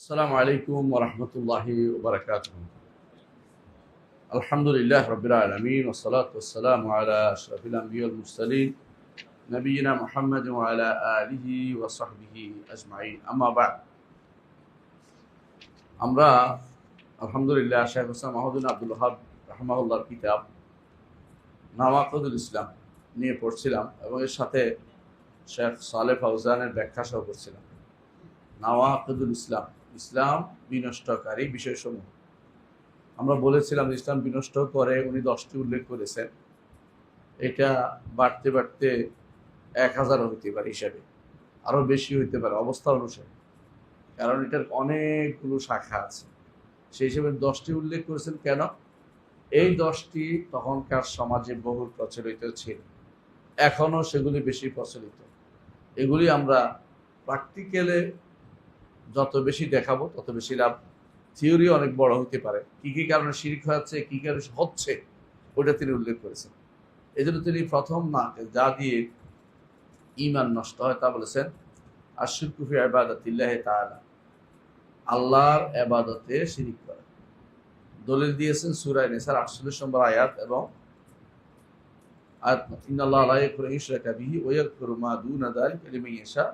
আসসালামু আলাইকুম ওয়া রাহমাতুল্লাহি ওয়া বারাকাতুহু। আলহামদুলিল্লাহ রাব্বিল আলামিন ওয়া সলাতু ওয়াস সালামু আলা আশরাফিল আমবিয়া ওয়াল মুরসালিন নবিয়িনা মুহাম্মাদ ওয়া আলা আলিহি ওয়া সাহবিহি আজমাইন। আম্মা বা'দ। আমরা আলহামদুলিল্লাহ শাইখ হোসেন মাহমুদ আব্দুল ওয়াহাব রাহিমাহুল্লাহর কিতাব নাওয়াকিদুল ইসলাম নিয়ে পড়ছিলাম এবং এর সাথে শেখ সালেহ ফাউজানের ব্যাখ্যা সহ পড়ছিলাম। নাওয়াকিদুল ইসলাম, ইসলাম বিনষ্টকারী বিষয়সমূহ। আমরা বলেছিলাম ইসলাম বিনষ্ট করে উনি 10টি উল্লেখ করেছেন। এটা বাড়তে বাড়তে 1000 হইতে পারে, হিসাবে আরো বেশি হইতে পারে অবস্থা অনুসারে, কারণ এটার অনেকগুলো শাখা আছে। সেই হিসেবে 10টি উল্লেখ করেছেন। কেন? এই 10টি তখনকার সমাজে বহুল প্রচলিত ছিল, এখনো সেগুলি বেশি প্রচলিত। এগুলি আমরা প্র্যাকটিক্যালে যত বেশি দেখাবো তত বেশি লাভ। থিওরি অনেক বড় হতে পারে, কি কি কারণে শিরক হচ্ছে, কি কারণে হচ্ছে, ওটা তিনি উল্লেখ করেছেন। এই জন্য তিনি প্রথম না যা দিয়ে ঈমান নষ্ট হয় তা বলেছেন আশরিকু ফি ইবাদাতিল্লাহি তাআলা, আল্লাহর ইবাদতে শিরক করা। দলিল দিয়েছেন সূরা নিসার 48 নম্বর আয়াত এবং আয়াত ইন্নাল্লাহা লা ইয়াগফিরু আন ইউশরাকা বিহি ওয়া ইয়াগফিরু মা দুনা যালিকা লিমান ইয়াশা।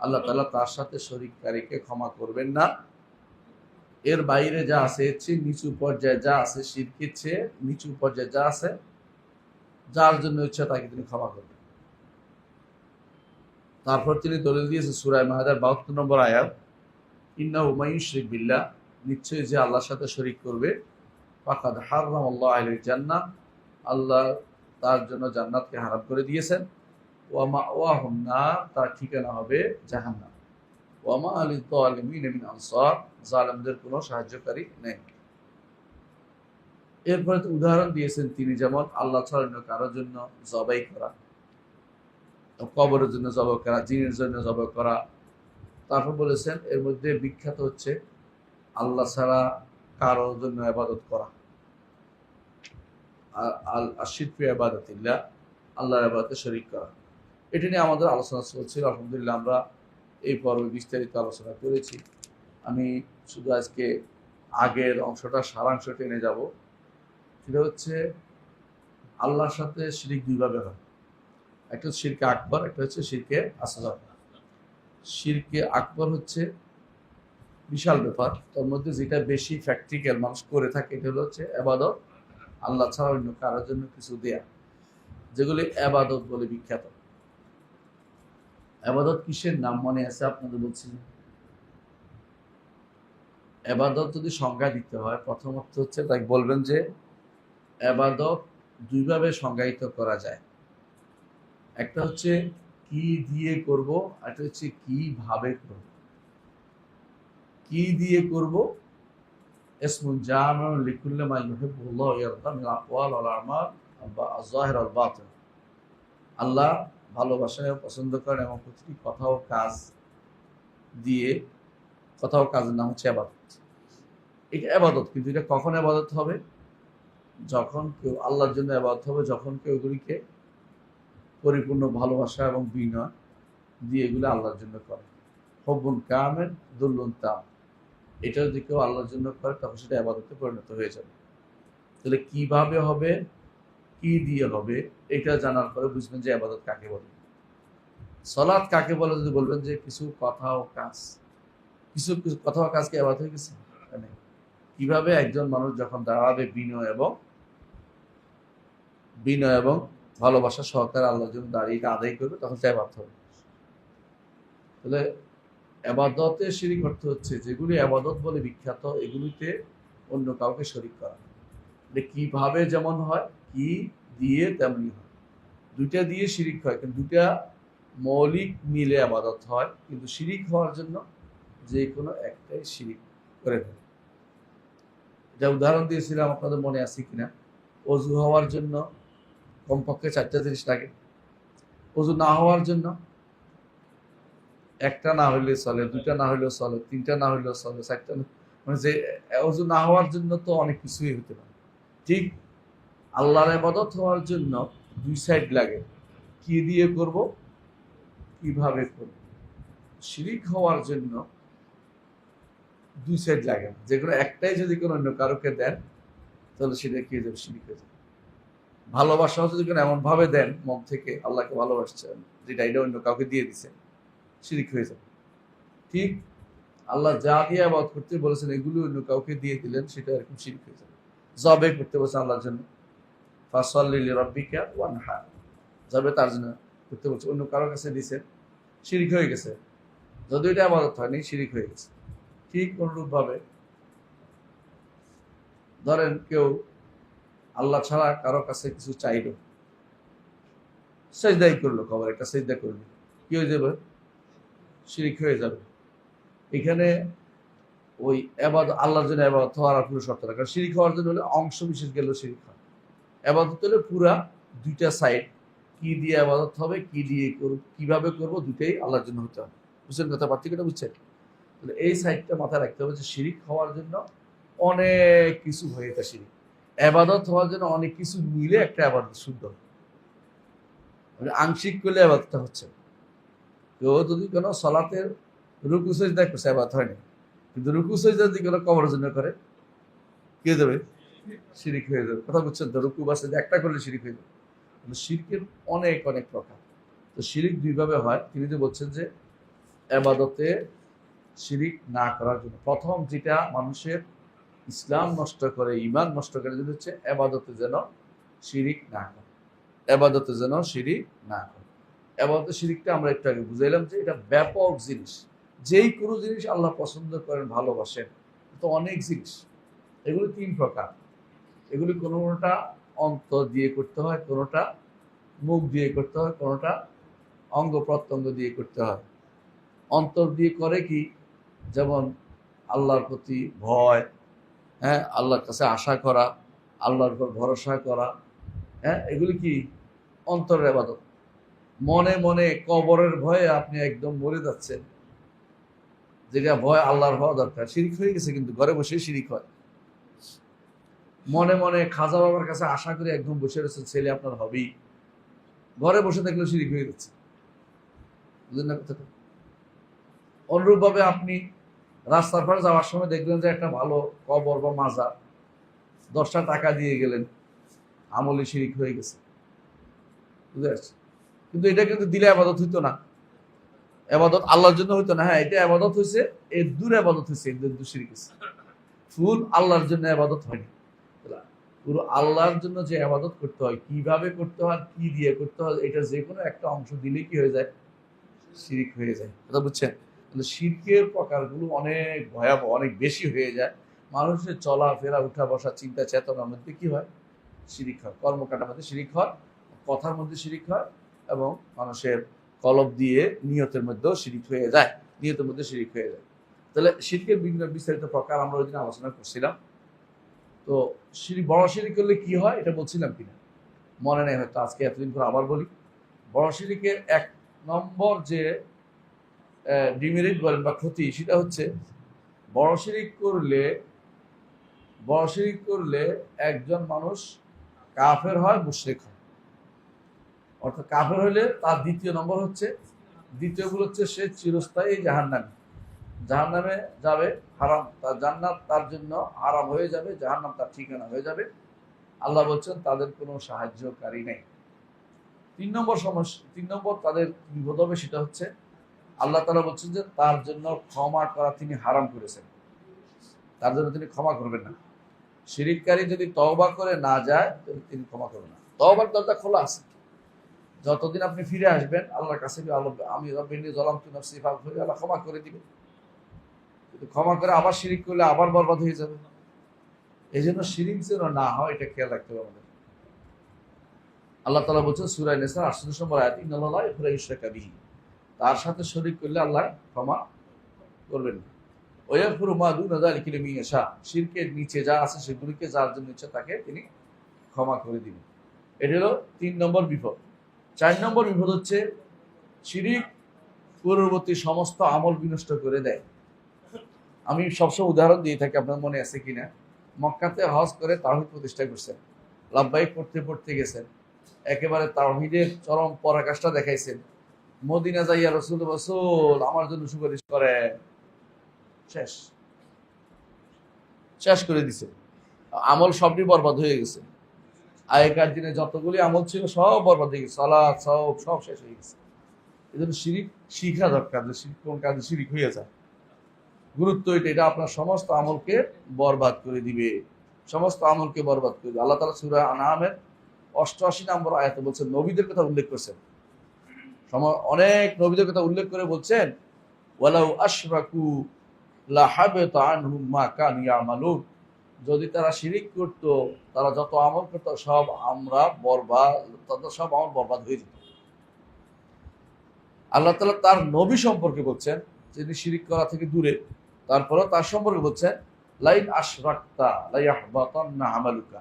আল্লাহ তাআলা তার সাথে শরীককারীকে ক্ষমা করবেন না, এর বাইরে যা আছে, নিচু পর্যায়ে যা আছে, শিরকের চেয়ে নিচু পর্যায়ে যা আছে, যার জন্য ইচ্ছা তাকে তিনি ক্ষমা করবেন। তারপর তিনি দলিল দিয়েছেন সূরা মাইদার 72 নম্বর আয়াত, ইন্নাহু মান ইউশরিক বিল্লাহ, নিশ্চয়ই যে আল্লাহর সাথে শরীক করবে, ফাকাদ হারামাল্লাহু আলাইহিল জান্নাহ, আল্লাহ তার জন্য জান্নাতকে হারাম করে দিয়েছেন। ওয়া মাওয়াহুন নার, তার ঠিকানা হবে জাহান্নাম। ওয়া মা লিয-যালিমিন মিন আনসার, জালেমদের কোনো সাহায্যকারী নেই। এরপরে তো উদাহরণ দিয়েছেন তিনি, যেমন আল্লাহ ছাড়া অন্য কারোর জন্য জবাই করা, কবরের জন্য জবাই করা, জিনের জন্য জবাই করা। তারপর বলেছেন এর মধ্যে বিখ্যাত হচ্ছে আল্লাহ ছাড়া কারোর জন্য ইবাদত করা, আশরিকু ফি ইবাদাতিল্লাহ, আল্লাহর ইবাদতে শরীক করা। এটা নিয়ে আমাদের আলোচনা চলছিল। আলহামদুলিল্লাহ আমরা এই পর্বে বিস্তারিত আলোচনা করেছি। আমি শুধু আজকে আগের অংশটা সারাংশ টেনে যাব। সেটা হচ্ছে আল্লাহর সাথে শিরক দুইভাবে হয়, একটা হচ্ছে শিরকে আকবর, একটা হচ্ছে শিরকে আসগর। শিরকে আকবর হচ্ছে বিশাল ব্যাপার, তার মধ্যে যেটা বেশি প্র্যাকটিক্যাল মানুষ করে থাকে এটা হচ্ছে ইবাদত, আল্লাহ ছাড়া অন্য কারোর জন্য কিছু দেয়া, যেগুলি ইবাদত বলে বিখ্যাত। ইবাদত কিসের নাম মনে আছে আপনাদের? বলছি, ইবাদত যদি সংজ্ঞা দিতে হয়, প্রথমত হচ্ছে তাই বলবেন যে ইবাদত দুইভাবে সংজ্ঞায়িত করা যায়। একটা হচ্ছে কি দিয়ে করব, একটা হচ্ছে কিভাবে করব। কি দিয়ে করব ইসমুন জামিউন লিকুল্লি মা ইউহিব্বুল্লাহু ওয়া ইয়ারদা মিন আকওয়াল ওয়াল আমাল আয-যাহির ওয়াল বাতিন। আল্লাহ ভালোবাসেন, পছন্দ করেন এবং প্রতিটি কথা ও কাজ দিয়ে, কথা ও কাজের নাম হচ্ছে ইবাদত। এটা ইবাদত, কিন্তু এটা কখন ইবাদত হবে? যখন কেউ আল্লাহর জন্য ইবাদত হবে, যখন কেউ এগুলিকে পরিপূর্ণ ভালোবাসা এবং বিনয় দিয়ে এগুলো আল্লাহর জন্য করে। হুব্বুন কামিল দুল্লুন তাম, এটা যদি কেউ আল্লাহর জন্য করে তখন সেটা ইবাদতে পরিণত হয়ে যাবে। তাহলে কিভাবে হবে, কি দিয়ে হবে, এটা জানার পরে বুঝবেন যে ইবাদত কাকে বলে। সালাত কাকে বলে যদি বলবেন যে কিছু কথা ও কাজ, কিছু কিছু কথা ও কাজকে ইবাদত হয়ে গেছে। কিভাবে একজন মানুষ যখন দাঁড়াবে বিনয় এবং ভালোবাসা সহকারে আল্লাহর জন্য দাঁড়িয়ে আদায় করবে, তখন সে ইবাদত হবে। তাহলে ইবাদতে শিরক অর্থ হচ্ছে যেগুলি ইবাদত বলে বিখ্যাত, এগুলিতে অন্য কাউকে শরীক করা। কিভাবে যেমন হয়, কি দিয়ে তেমনি হয়। দুইটা দিয়ে শিরক হয়, কিন্তু দুইটা মৌলিক মিলে ইবাদত হয়, কিন্তু শিরক হওয়ার জন্য যে কোনো একটাই শিরক করে ফেলে। যা উদাহরণ দিয়েছিলাম আপনাদের মনে আছে কিনা, অজু হওয়ার জন্য কমপক্ষে 4টা জিনিস লাগে। অজু না হওয়ার জন্য একটা না হইলে চলে, 2টা না হইলেও চলে, 3টা না হইলেও চলে, 4টা, মানে যে অজু না হওয়ার জন্য তো অনেক কিছুই হতে পারে। ঠিক আল্লাহর ইবাদত হওয়ার জন্য 2 সাইড লাগে, কি দিয়ে করব, কিভাবে করব। শিরক হওয়ার জন্য দুই সাইড লাগে না, যে কোনো একটাই যদি কোনো অন্য কারোকে দেন তাহলে সেটা কি হয়ে যাবে, শিরিক হয়ে যাবে। ভালোবাসাও যদি কোনো এমন ভাবে দেন মন থেকে আল্লাহকে ভালোবাসছেন, যেটা এটা অন্য কাউকে দিয়ে দিচ্ছেন, শিরিক হয়ে যাবে। ঠিক আল্লাহ যা দিয়ে আবাদ করতে বলেছেন এগুলো অন্য কাউকে দিয়ে দিলেন, সেটা এরকম শিরিক হয়ে যাবে। জবে করতে বলছেন আল্লাহর জন্য, ফাসাল্লি লিরাব্বিকা ওয়ানহার, জবে তার জন্য করতে বলছে, অন্য কারোর কাছে দিয়েছেন, শিরিক হয়ে গেছে। যদি এটা আবাদত হয়নি, শিরিক হয়ে গেছে। ঠিক অনুরূপ ভাবে ধরেন কেউ আল্লাহ ছাড়া কারো কাছে কিছু চাইলো, সেজদাই করলো, খবর একটা সেজদা করলো, কি হয়ে যাবে, শিরিক হয়ে যাবে। এখানে ওই এবাদত আল্লাহর জন্য এবাদত হওয়ার আর কোনো শর্ত না, কারণ শিরিক হওয়ার জন্য হলে অংশ বিশেষ গেলেও শিরিক হয়। এবাদত হলে পুরা দুইটা সাইড, কি দিয়ে আবাদত হবে, কি দিয়ে করব, কিভাবে করব, দুটাই আল্লাহর জন্য হতে হবে। বুঝছেন কথা, পার্থক্যটা বুঝছেন? তাহলে এই সাইডটা মাথায় রাখতে হবে যে শিরিক হওয়ার জন্য অনেক কিছু হয়ে এটা শিরিক, আবাদত হওয়ার জন্য অনেক কিছু মিলে একটা আবাদত শুদ্ধ, মানে আংশিক করলে আবাদতটা হচ্ছে। কেউ যদি কোনো সলাতের রুকু সাজদা করছে, আবাদত হয়নি, কিন্তু রুকু সাজদা যদি কোনো কবরের জন্য করে, কি হয়ে যাবে, শিরিক হয়ে যাবে। কথা বুঝছেন তো? রুকু বা সাজদা একটা করলে শিরিক হয়ে যাবে। শিরকের অনেক অনেক প্রকার। তো শিরিক দুইভাবে হয়। তিনি যে বলছেন যে আবাদতে শিরিক না করার জন্য প্রথম যেটা মানুষের ইসলাম নষ্ট করে, ঈমান নষ্ট করে, যেটা হচ্ছে আবাদতে যেন শিরিক না করে, আবাদতে যেন শিরিক না করে। আবাদতে শিরিকটা আমরা একটু আগে বুঝাইলাম যে এটা ব্যাপক জিনিস। যেই কোনো জিনিস আল্লাহ পছন্দ করেন, ভালোবাসেন, তো অনেক জিনিস। এগুলি তিন প্রকার। এগুলি কোনোটা অন্তর দিয়ে করতে হয়, কোনোটা মুখ দিয়ে করতে হয়, কোনোটা অঙ্গ প্রত্যঙ্গ দিয়ে করতে হয়। অন্তর দিয়ে করে কি, যেমন আল্লাহর প্রতি ভয়, হ্যাঁ, আল্লাহর কাছে আশা করা, আল্লাহর উপর ভরসা করা, হ্যাঁ, এগুলি কি অন্তরের ইবাদত। মনে মনে কবরের ভয়ে আপনি একদম মরে যাচ্ছেন, যেটা ভয় আল্লাহর হওয়া দরকার, শিরিক হয়ে গেছে, কিন্তু ঘরে বসে শিরিক হয়। মনে মনে খাজা বাবার কাছে আশা করে একদম বসে রয়েছেন, ছেলে আপনার হবেই, ঘরে বসে থাকলেও শিরিক হয়ে যাচ্ছে। বুঝলেন না কথাটা? অনুরূপভাবে আপনি রাস্তার পাশে যাওয়ার সময় দেখলেন যে একটা ভালো কবর বা মাজার, 10টা টাকা দিয়ে গেলেন, আমলে শিরিক হয়ে গেছে। বুঝতে পারছি? কিন্তু এটা কিন্তু দিলে আবাদত হইতো না, আবাদত আল্লাহর জন্য হইতো না। হ্যাঁ, এটা আবাদত হয়েছে, এর দূর আবাদত হয়েছে, এর দূর শিরিক হয়েছে। ফুল আল্লাহর জন্য আবাদত হয়নি। পুরো আল্লাহর জন্য যে আবাদত করতে হয়, কিভাবে করতে হয়, কি দিয়ে করতে হয়, এটা যে কোনো একটা অংশ দিলে কি হয়ে যায়, শিরিক হয়ে যায়। কথা বুঝছেন? তাহলে শিরকের প্রকারগুলো অনেক ভয়াবহ, অনেক বেশি হয়ে যায়। মানুষের চলাফেরা, উঠা বসা, চিন্তা চেতনার মধ্যে কি হয়, শিরিক হয়। কর্মকাণ্ডের মধ্যে শিরিক হয়, কথার মধ্যে শিরিক হয়, এবং মানুষের কলব দিয়ে নিয়তের মধ্যেও শিরিক হয়ে যায়, নিয়তের মধ্যে শিরিক হয়ে যায়। তাহলে শিরকের বিভিন্ন বিস্তারিত প্রকার আমরা ওই দিন আলোচনা করছিলাম। তো বড় শিরিক করলে কি হয় এটা বলছিলাম কিনা মনে নেই, হয়তো আজকে এতদিন পর আবার বলি। বড় শিরিকের 1 নম্বর যে ডিমেরিট বলেন বা ক্ষতি, সেটা হচ্ছে বড় শিরিক করলে একজন মানুষ কাফের হয়, মুশরিক হয়। অর্থাৎ কাফের হলে তার দ্বিতীয় গুলো হচ্ছে সে চিরস্থায়ী জাহান্নামে যাবে, হারাম, তার জান্নাত তার জন্য হারাম হয়ে যাবে, জাহান্নাম তার ঠিকানা হয়ে যাবে। আল্লাহ বলছেন তাদের কোনো সাহায্যকারী নেই। 3 নম্বর তাদের বিপদ হবে, সেটা হচ্ছে আল্লাহ তাআলা বলছেন যে তার জন্য ক্ষমা করা তিনি হারাম করেছেন, তার জন্য তিনি ক্ষমা করবেন না। শিরিককারী যদি তওবা করে না যায়, তাহলে তিনি ক্ষমা করবেন না। তওবার দরজা খোলা আছে, যতদিন আপনি ফিরে আসবেন আল্লাহর কাছে, আমি রব্বিনী যালামতু নাফসি ফাগফির, আল্লাহ ক্ষমা করে দিবেন। কিন্তু ক্ষমা করে আবার শিরিক করলে আবার বরবাদ হয়ে যাবে। এই জন্য শিরিক যেন না হয়, এটা খেয়াল রাখতে হবে আমাদের। আল্লাহ তাআলা বলছেন সূরা নিসা 38 নম্বর আয়াত, ইন্নাল্লাহা লা ইয়াগফিরু ইউশরাকা বিহি, তার সাথে শরীক করলে আল্লাহ ক্ষমা করবেন না। ওয়া ইয়াগফিরু মা দুনা যালিকা লিমান ইয়াশা, শিরকের নিচে যা আছে সেগুলোকে যার জন্য ইচ্ছা তাকে তিনি ক্ষমা করে দিবেন। এটা হলো 3 নম্বর বিপদ। 4 নম্বর বিপদ হচ্ছে শিরিক পূর্ববর্তী সমস্ত আমল বিনষ্ট করে দেয়। আমি সবসময় উদাহরণ দিয়ে থাকি, আপনার মনে আছে কিনা, মক্কাতে হজ করে তাওহীদ প্রতিষ্ঠা করছেন, লাব্বাইক পড়তে পড়তে গেছেন, একেবারে তাওহীদের চরম পরাকাষ্ঠা দেখাইছেন, মদিনা যাইয়া রাসূল আমার জন্য সুপারিশ করেন, শেষ। শেষ করে দিছে, আমল সবই বরবাদ হয়ে গেছে। আগেকার দিনে যতগুলি আমল ছিল সব বরবাদ হয়ে গেছে, সালাত সব শেষ হয়ে গেছে। এই জন্য শিরিক শিখা দরকার, যে কোন কাজে শিরিক হয়ে যায়। গুরুত্ব এটা আপনার সমস্ত আমলকে বরবাদ করে দিবে, সমস্ত আমলকে বরবাদ করে দিবে। আল্লাহ তাআলা সূরা আনআমের 88 নম্বর আয়াতে বলছেন, নবীদের কথা উল্লেখ করছেন, অনেক নবীদের কথা উল্লেখ করে বলছেন, ওয়ালাউ আশরাকু লাহাবাতা আনহুম মা কানু ইয়ামালুন, যদি তারা শিরিক করত, তারা যত আমল করত সব সব আমল বরবাদ হয়ে যেত। আল্লাহ তাআলা তার নবী সম্পর্কে বলছেন, যিনি শিরিক করা থেকে দূরে, তারপরে তার সম্পর্কে বলছেন, লাইন আশরাকতা লায়াহবাতান্না আমালুকা,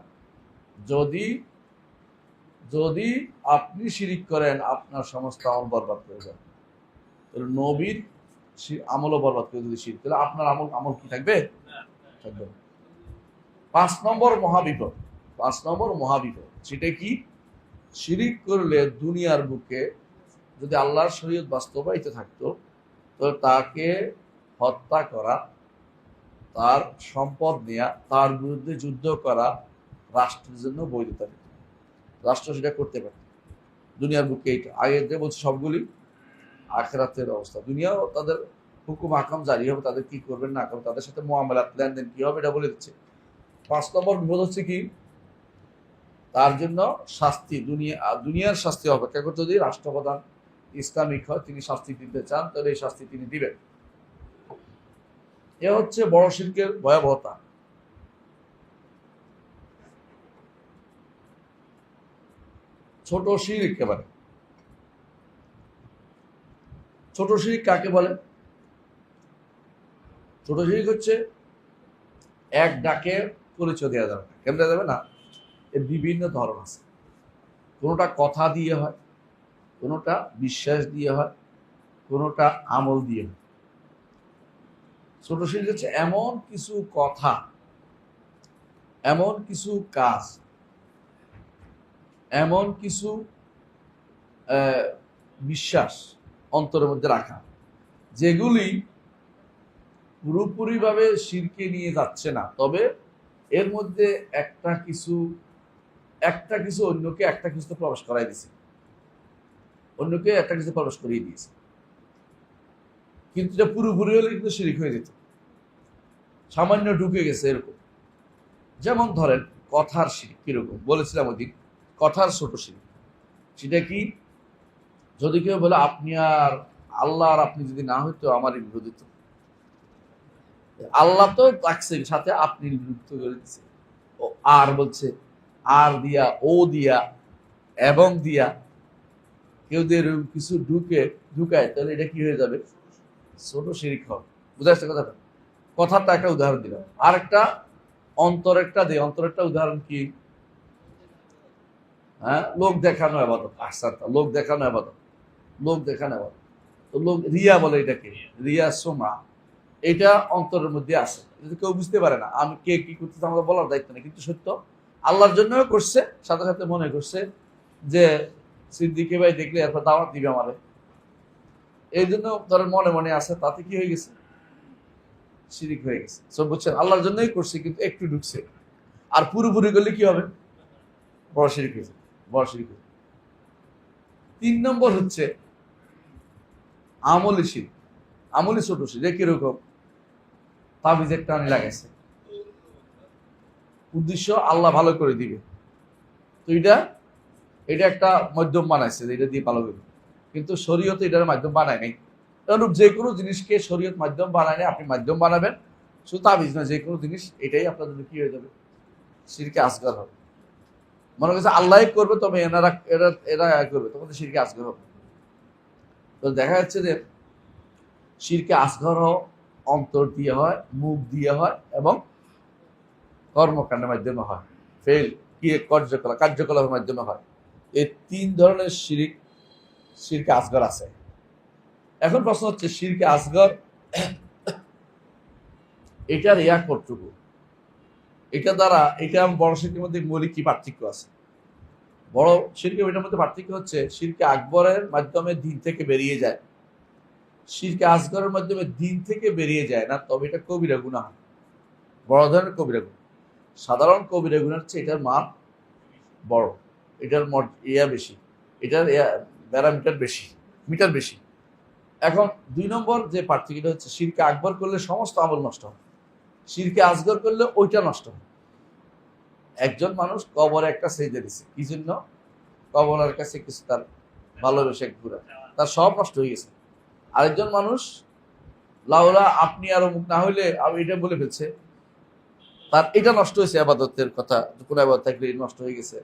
যদি আপনি শিরিক করেন আপনার সমস্ত আমল বরবাদ করে যাবে। তাহলে নবীর আমলও বরবাদ করে যদি শিরিক, তাহলে আপনার আমল কি থাকবে? থাকবে। 5 নম্বর মহাবিপদ, সেটা কি? শিরিক করলে দুনিয়ার বুকে যদি আল্লাহর শরীয়ত বাস্তবায়িত থাকতো, তো তাকে হত্যা করা, তার সম্পদ নেয়া, তার বিরুদ্ধে যুদ্ধ করা রাষ্ট্রের জন্য বৈধতা দিত, রাষ্ট্র সেটা করতে পারে দুনিয়ার বুকে। এইটা আগে যে বলছে সবগুলি আখিরাতের অবস্থা, দুনিয়াও তাদের হুকুম আকাম জারি হবে, তাদের কি করবেন না করবেন, তাদের সাথে মুআমালাত লেনদেন কি হবে এটা বলে দিচ্ছে। 5 নম্বর বিপদ হচ্ছে কি? তার জন্য শাস্তি, দুনিয়ার শাস্তি অপেক্ষা করতে, যদি রাষ্ট্রপ্রধান ইসলামিক হয়, তিনি শাস্তি দিতে চান, তাহলে এই শাস্তি তিনি দিবেন। এ হচ্ছে বড় শিরকের ভয়াবহতা। ছোট শিরক একেবারে, ছোট শিরক কাকে বলে? ছোট শিরক হচ্ছে এক ডাকে পরিচয় দেওয়া যাবে না। কেন দেওয়া যাবে না? এর বিভিন্ন ধরন আছে। কোনোটা কথা দিয়ে হয়, কোনোটা বিশ্বাস দিয়ে হয়, কোনোটা আমল দিয়ে হয়। ছোট শিরক হচ্ছে এমন কিছু কথা, এমন কিছু কাজ, এমন কিছু বিশ্বাস অন্তরের মধ্যে রাখা, যেগুলি পুরোপুরিভাবে শিরকে নিয়ে যাচ্ছে না, তবে এর মধ্যে একটা কিছু অন্যকে একটা কিছু প্রবেশ করাই দিছে, অন্যকে একটা কিছু প্রবেশ করিয়ে দিয়েছে। কিন্তু এটা পুরোপুরি হলে কিন্তু শিরিক হয়ে যেত, সামান্য ঢুকে গেছে এরকম। যেমন ধরেন কথার শিরিক। কিরকম বলেছিলাম ওদিন, কথার ছোট শিরিক। সেটা কি? যদি কেউ বলে আপনি আর আল্লাহ আর আপনি যদি না হইতো আমারই বিরোধিত, আল্লাহ তো রাখছেন, সাথে আপনি যুক্ত করে দিচ্ছে, ও আর বলছে, আর দিয়া, ও দিয়া, এবং দিয়া, কেউ দিয়ে কিছু ঢুকায়, তাহলে এটা কি হয়ে যাবে? ছোট শিরিক হবে। বুঝা যাচ্ছে কথাটা? কথাটা একটা উদাহরণ দিলাম। আর একটা অন্তরেরটা দিই। অন্তরেরটা উদাহরণ কি? হ্যাঁ, লোক দেখানো আবাদত। আচ্ছা, লোক দেখানো আবাদত, তো রিয়া বলে এটাকে, রিয়া সোমা। এটা অন্তরের মধ্যে আছে, কেউ বুঝতে পারে না। আমি কে কি করতেছে আমাকে বলার দায়িত্ব নেই, কিন্তু সত্য আল্লাহর জন্য করছে, সাথে সাথে মনে করছে যে সিদ্দিকে ভাই দেখলে এরপর দাওয়াত দিবে আমারে, এই জন্য ধরেন মনে মনে আছে, তাতে কি হয়ে গেছে? শিরিক হয়ে গেছে। সব বুঝছেন, আল্লাহর জন্যই করছে, কিন্তু একটু ঢুকছে। আর পুরোপুরি করলে কি হবে? বড় শিরিক হয়েছে, বড় শিরিক হয়েছে। 3 নম্বর হচ্ছে আমলি শিরিক। আমলি ছোট শিরিক। কিরকম? তাবিজের টান লাগাইছে, উদ্দেশ্য আল্লাহ ভালো করে দিবে, তো এটা একটা মাধ্যম বানাইছে যে এটা দিয়ে ভালো করবে, কিন্তু শরীয়তে এটার মাধ্যম বানায় নাই। অনুরূপ যে কোনো জিনিসকে শরীয়ত মাধ্যম বানায় নাই, আপনি মাধ্যম বানাবেন, শুধু তাবিজ না, যে কোনো জিনিস, এটাই আপনার জন্য কি হয়ে যাবে? শিরকে আসগর হবে। মনে করছে আল্লাহ করবে, তবে এরা করবে, তখন শিরকে আসগর হবে। তো দেখা যাচ্ছে যে শিরকে আসগর অন্তর দিয়ে হয়, মুখ দিয়ে হয়, এবং কর্মকাণ্ডের মাধ্যমে হয়, কার্যকলাপের মাধ্যমে হয়। এই 3 ধরনের শিরকে আসগর আছে। এখন প্রশ্ন হচ্ছে, শিরকে আসগর এটার কতটুকু? এটা বড় শিরকের মধ্যে মৌলিক কি পার্থক্য আছে? বড় শিরকে এটার মধ্যে পার্থক্য হচ্ছে, শিরকে আকবরের মাধ্যমে দিন থেকে বেরিয়ে যায়, শিরকে আসগরের মাধ্যমে দিন থেকে বেরিয়ে যায় না, তবে এটা কবিরা গুনাহ হয়। বড় ধরনের কবিরা গুনাহ। সাধারণ কবিরা গুনার চেয়ে এটার মান বড়, এটার বেশি, এটার প্যারামিটার বেশি, মিটার বেশি। এখন 2 নম্বর যে পার্থক্যটা হচ্ছে, শিরকে আকবর করলে সমস্ত আমল নষ্ট হয়, শিরকে আসগর করলে ওইটা নষ্ট হয়। একজন মানুষ কবরে একটা সেজদা দিছে, কি জন্য? কবরের কাছে কিছু তার ভালোবেসে ঘুরা, তার সব নষ্ট হয়ে গেছে। আরেকজন মানুষ লাউলা আপনি আর অমুক না হইলে, আমি এটা বলে ফেলছে, তার এটা নষ্ট হয়েছে, আবাদতের কথা, কোনো আবাদত থাকলে নষ্ট হয়ে গেছে।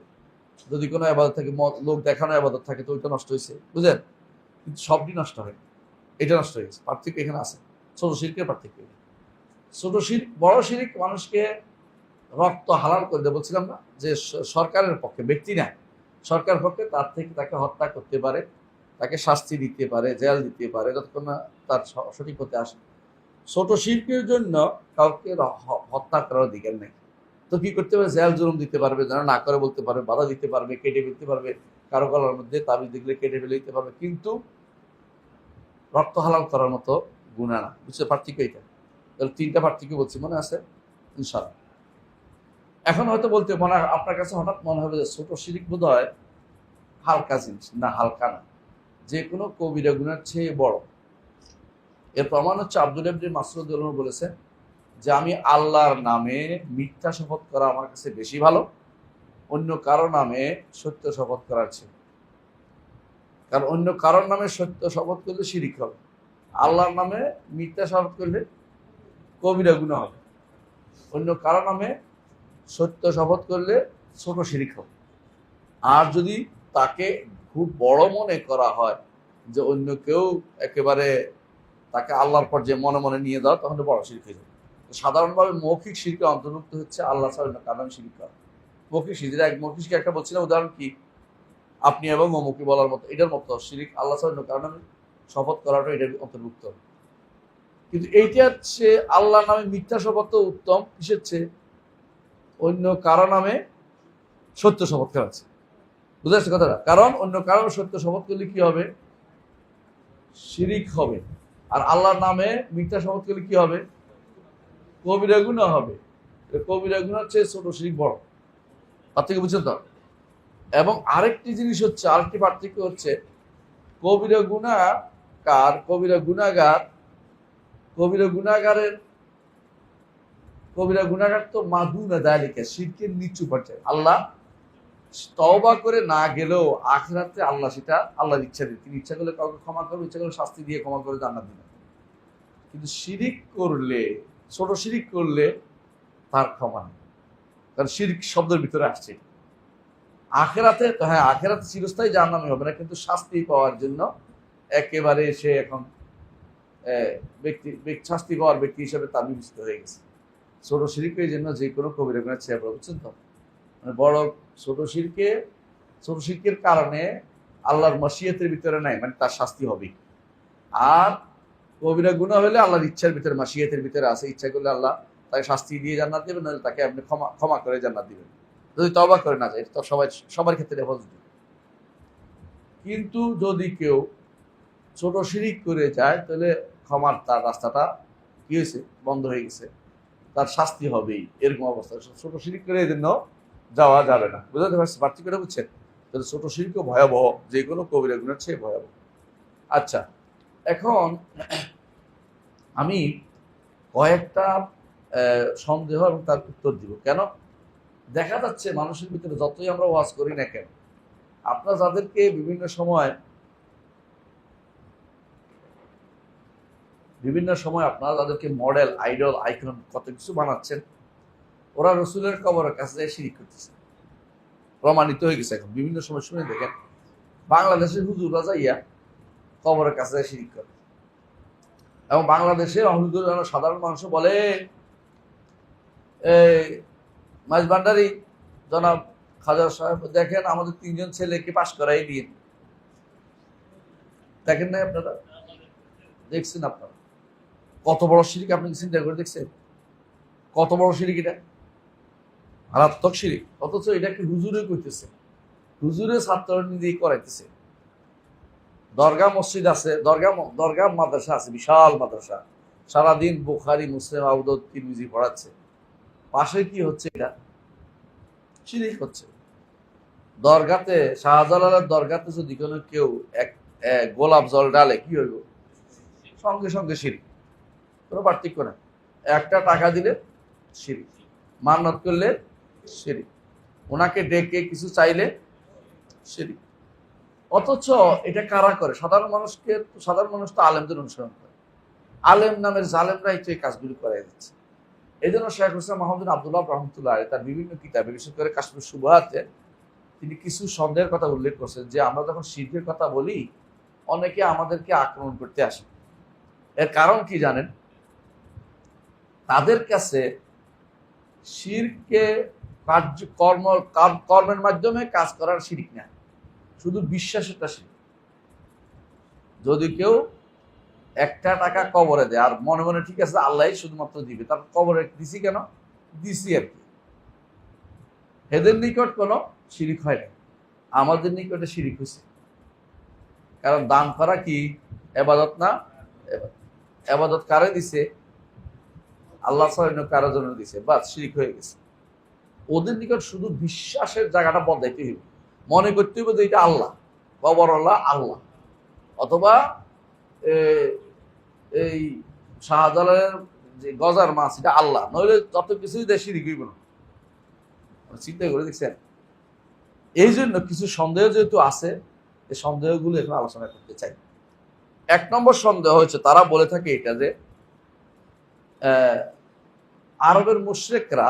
যদি কোনো আবাদত থাকে, লোক দেখানো আবাদত থাকে, তো ওইটা নষ্ট হয়েছে, বুঝলেন? কিন্তু সবটি নষ্ট হয়, এটা নষ্ট হয়ে গেছে। পার্থক্য এখানে আছে, ছোট শিরকের পার্থক্য। ছোট শিরক, বড় শিরক মানুষকে রক্ত হালাল করে দেয়, বলছিলাম না যে সরকারের পক্ষে, ব্যক্তি না, সরকারের পক্ষে তার থেকে তাকে হত্যা করতে পারে, তাকে শাস্তি দিতে পারে, জেল দিতে পারে, যতক্ষণ না তার সঠিক হতে আসে। ছোট শিরকের জন্য কাউকে হত্যা করার অধিকার নেই। তো কি করতে পারে? জেল জুলুম দিতে পারবে, যেন না করে বলতে পারবে, বাধা দিতে পারবে, কেটে ফেলতে পারবে, কারো গলার মধ্যে তাবিজ দেখলে কেটে ফেলে দিতে পারবে, কিন্তু রক্ত হালাল করার মতো গুনাহ না। বুঝতে পার্থক্য এটা? তাহলে 3টা পার্থক্য বলছি, মনে আছে ইনশাআল্লাহ? এখন হয়তো বলতে আপনার কাছে হঠাৎ মনে হবে যে ছোট শিরক বোধহয় হালকা জিনিস। না, হালকা না, যে কোনো কবিরা গুনার চেয়ে বড়। এর প্রমাণ হচ্ছে আব্দুল্লাহ ইবনে মাসউদ রাদিয়াল্লাহু বলেছেন যে আমি আল্লাহর নামে মিথ্যা শপথ করা আমার কাছে বেশি ভালো অন্য কারো নামে সত্য শপথ করার চেয়ে। কারণ অন্য কারোর নামে সত্য শপথ করলে শিরিক হবে, আল্লাহর নামে মিথ্যা শপথ করলে কবিরা গুনাহ হবে। অন্য কারো নামে সত্য শপথ করলে ছোট শিরিক হবে। আর যদি তাকে খুব বড় মনে করা হয়, যে অন্য কেউ একেবারে তাকে আল্লাহর পর যে মনে মনে নিয়ে যাওয়া, তখন বড় শিরক হয়ে যাবে। সাধারণভাবে মৌখিক শিরকে অন্তর্ভুক্ত হচ্ছে আল্লাহ ছাড়া অন্য কারো নামে শিরক করা। মৌখিক শিরক, মৌখিক শিরক একটা বলছিলাম উদাহরণ কি, আপনি এবং অমুকি বলার মতো, এটার মতো শিরক আল্লাহ ছাড়া অন্য কারো নামে শপথ করাটা এটার অন্তর্ভুক্ত। কিন্তু এইটার চেয়ে আল্লাহর নামে মিথ্যা শপথ উত্তম কিসের চেয়ে? অন্য কারো নামে সত্য শপথ করা আছে। বুঝতে পারছি কথাটা? কারণ অন্য কারো সত্য শপথ করলে কি হবে? শিরিক হবে। আর আল্লাহর নামে মিথ্যা শপথ করলে কি হবে? কবিরা গুনাহ হবে। কবিরা গুনার চেয়ে ছোট শিরিক বড়। পার্থক্য বুঝছেন তো? এবং আরেকটি জিনিস হচ্ছে, আরেকটি পার্থক্য হচ্ছে, কবিরা গুনাহগার, কবিরা গুনাহগার তো মাদুনা যালিকা, শিরকের নিচু পর্যায়ে। আল্লাহ তওবা করে না গেলেও আখিরাতে আল্লাহ সেটা আল্লাহর ইচ্ছা দিয়ে, তিনি ইচ্ছা করলে কাউকে ক্ষমা করবে, ইচ্ছা করলে শাস্তি দিয়ে ক্ষমা করে জান্নাত দিবেন। কিন্তু শিরিক করলে, ছোট শিরিক করলে তার ক্ষমা নেই। কারণ শিরিক শব্দের ভিতরে আসছে। আখিরাতে তো হ্যাঁ, আখিরাতে চিরস্থায়ী জাহান্নামী হবে না, কিন্তু শাস্তি পাওয়ার জন্য একেবারে সে এখন শাস্তি পাওয়ার ব্যক্তি হিসেবে তার বিবেচিত হয়ে গেছে। ছোট শিরিকের জন্য যে কোনো কবিরা গুনাহ ছেড়ে পড়া, বুঝছেন তো? মানে বড় ছোট শিরকের কারণে আল্লাহর মাশিয়াতের ভিতরে নাই, মানে তার শাস্তি হবে। আর কবিরা গুনাহ হলে আল্লাহর ইচ্ছার ভিতরে, মাশিয়াতের ভিতরে আছে, ইচ্ছা করলে আল্লাহ তাকে শাস্তি দিয়ে জান্নাত দিবেন, নাহলে তাকে আপনি ক্ষমা করে জান্নাত দিবেন, যদি তওবা করে না যায়। এটা তো সবার ক্ষেত্রে পজিটিভ। কিন্তু যদি কেউ ছোট শিরিক করে যায়, তাহলে ক্ষমার তার রাস্তাটা কি হয়েছে? বন্ধ হয়ে গেছে, তার শাস্তি হবেই। এরকম অবস্থা। ছোট শিরিক করে এই জন্য যাওয়া যাবে না। বুঝতে পারছি পার্থক্যটা? বুঝছেন? তাহলে ছোট শিরকও ভয়াবহ, যে কোনো কবিরা গুনার চেয়ে ভয়াবহ। আচ্ছা, এখন আমি কয়েকটা সন্দেহ এবং তার উত্তর দিব। কেন? দেখা যাচ্ছে মানুষের ভিতরে যতই আমরা ওয়াজ করি না কেন, আপনারা যাদেরকে বিভিন্ন সময় আপনারা যাদেরকে মডেল, আইডল, আইকন কত কিছু বানাচ্ছেন, ওরা রসুলের কবরের কাছে যায় শিরিক করতেছে। প্রমাণিত হয়ে গেছে। এখন বিভিন্ন সময় শুনে দেখেন, বাংলাদেশের হুজুররা যাইয়া কবরের কাছে যায় শিরিক করে। এবং বাংলাদেশে সাধারণ মানুষ বলে, মাঝ ভান্ডারি জনাব খাজা সাহেব, দেখেন আমাদের 3জন ছেলেকে পাশ করাই দিয়ে। দেখেন না আপনারা? দেখছেন আপনারা কত বড় শিরিক? আপনি চিন্তা করে দেখছেন কত বড় শিরিক? এটা মারাত্মক শিরিক। অথচ এটাকে হুজুরে করতেছে, হুজুরে ছাত্র নিজেই করাইতেছে। দরগা মসজিদ আছে, দরগা মাদ্রাসা আছে, বিশাল মাদ্রাসা, সারাদিন বুখারী, মুসলিম, আবু দাউদ, তিরমিজি পড়াচ্ছে। পাশে কি হচ্ছে? এটা শিরিক হচ্ছে। দরগাতে, শাহজালালের দরগাতে যদি কোনো কেউ এক গোলাপ জল ডালে, কি হইব? সঙ্গে সঙ্গে শিরিক, কোনো পার্থক্য না। একটা টাকা দিলে শিরিক, মান্নত করলে শিরিক, ওনাকে ডেকে কিছু চাইলে শিরিক। অথচ এটা কারা করে? সাধারণ মানুষকে। সাধারণ মানুষ তো আলেমদের অনুসরণ করে, আলেম নামের জালেমরাই তো এই কাজগুলি করে দিচ্ছে। এই জন্য শেখ হুসেন মাহমুদ আব্দুল্লাহ রহমতুল্লাহ তার বিভিন্ন কিতাবে, বিশেষ করে কাশ্মীর সুবহাতে, তিনি কিছু সন্দেহের কথা উল্লেখ করছেন যে আমরা যখন শিরকের কথা বলি অনেকে আমাদেরকে আক্রমণ করতে আসে। এর কারণ কি জানেন? তাদের কাছে শিরকে কর্মের মাধ্যমে কাজ করার শিরিক না, শুধু বিশ্বাসেরটা শিরিক। যদি কেউ একটা টাকা কবরে দেয় আর মনে মনে ঠিক আছে আল্লাহ শুধুমাত্র দিবে, তার কবরে দিছি কেন? দিছি আর কি। এদের নিকট কোনো শিরিক হয় না, আমাদের নিকটে শিরিক হয়েছে। কারণ দান করা কি এবাদত না? এবাদত কারে দিছে? আল্লাহ ছাড়া কারোর জন্য দিছে, বাস শিরিক হয়ে গেছে। ওদের নিকট শুধু বিশ্বাসের জায়গাটা বদলাইতে হইবে, মনে করতে হইবে যে এটা আল্লাহ, কবর আল্লাহ, আল্লাহ। অথবা এই শাহজালালের যে গজার মাছ, এটা আল্লাহ, নইলে যত কিছুই দেয় শিরিক হইব না। চিন্তা করে দেখছেন? এই জন্য কিছু সন্দেহ যেহেতু আছে, এই সন্দেহগুলো এখানে আলোচনা করতে চাই। এক নম্বর সন্দেহ হচ্ছে, তারা বলে থাকে এটা যে আরবের মুশরিকরা,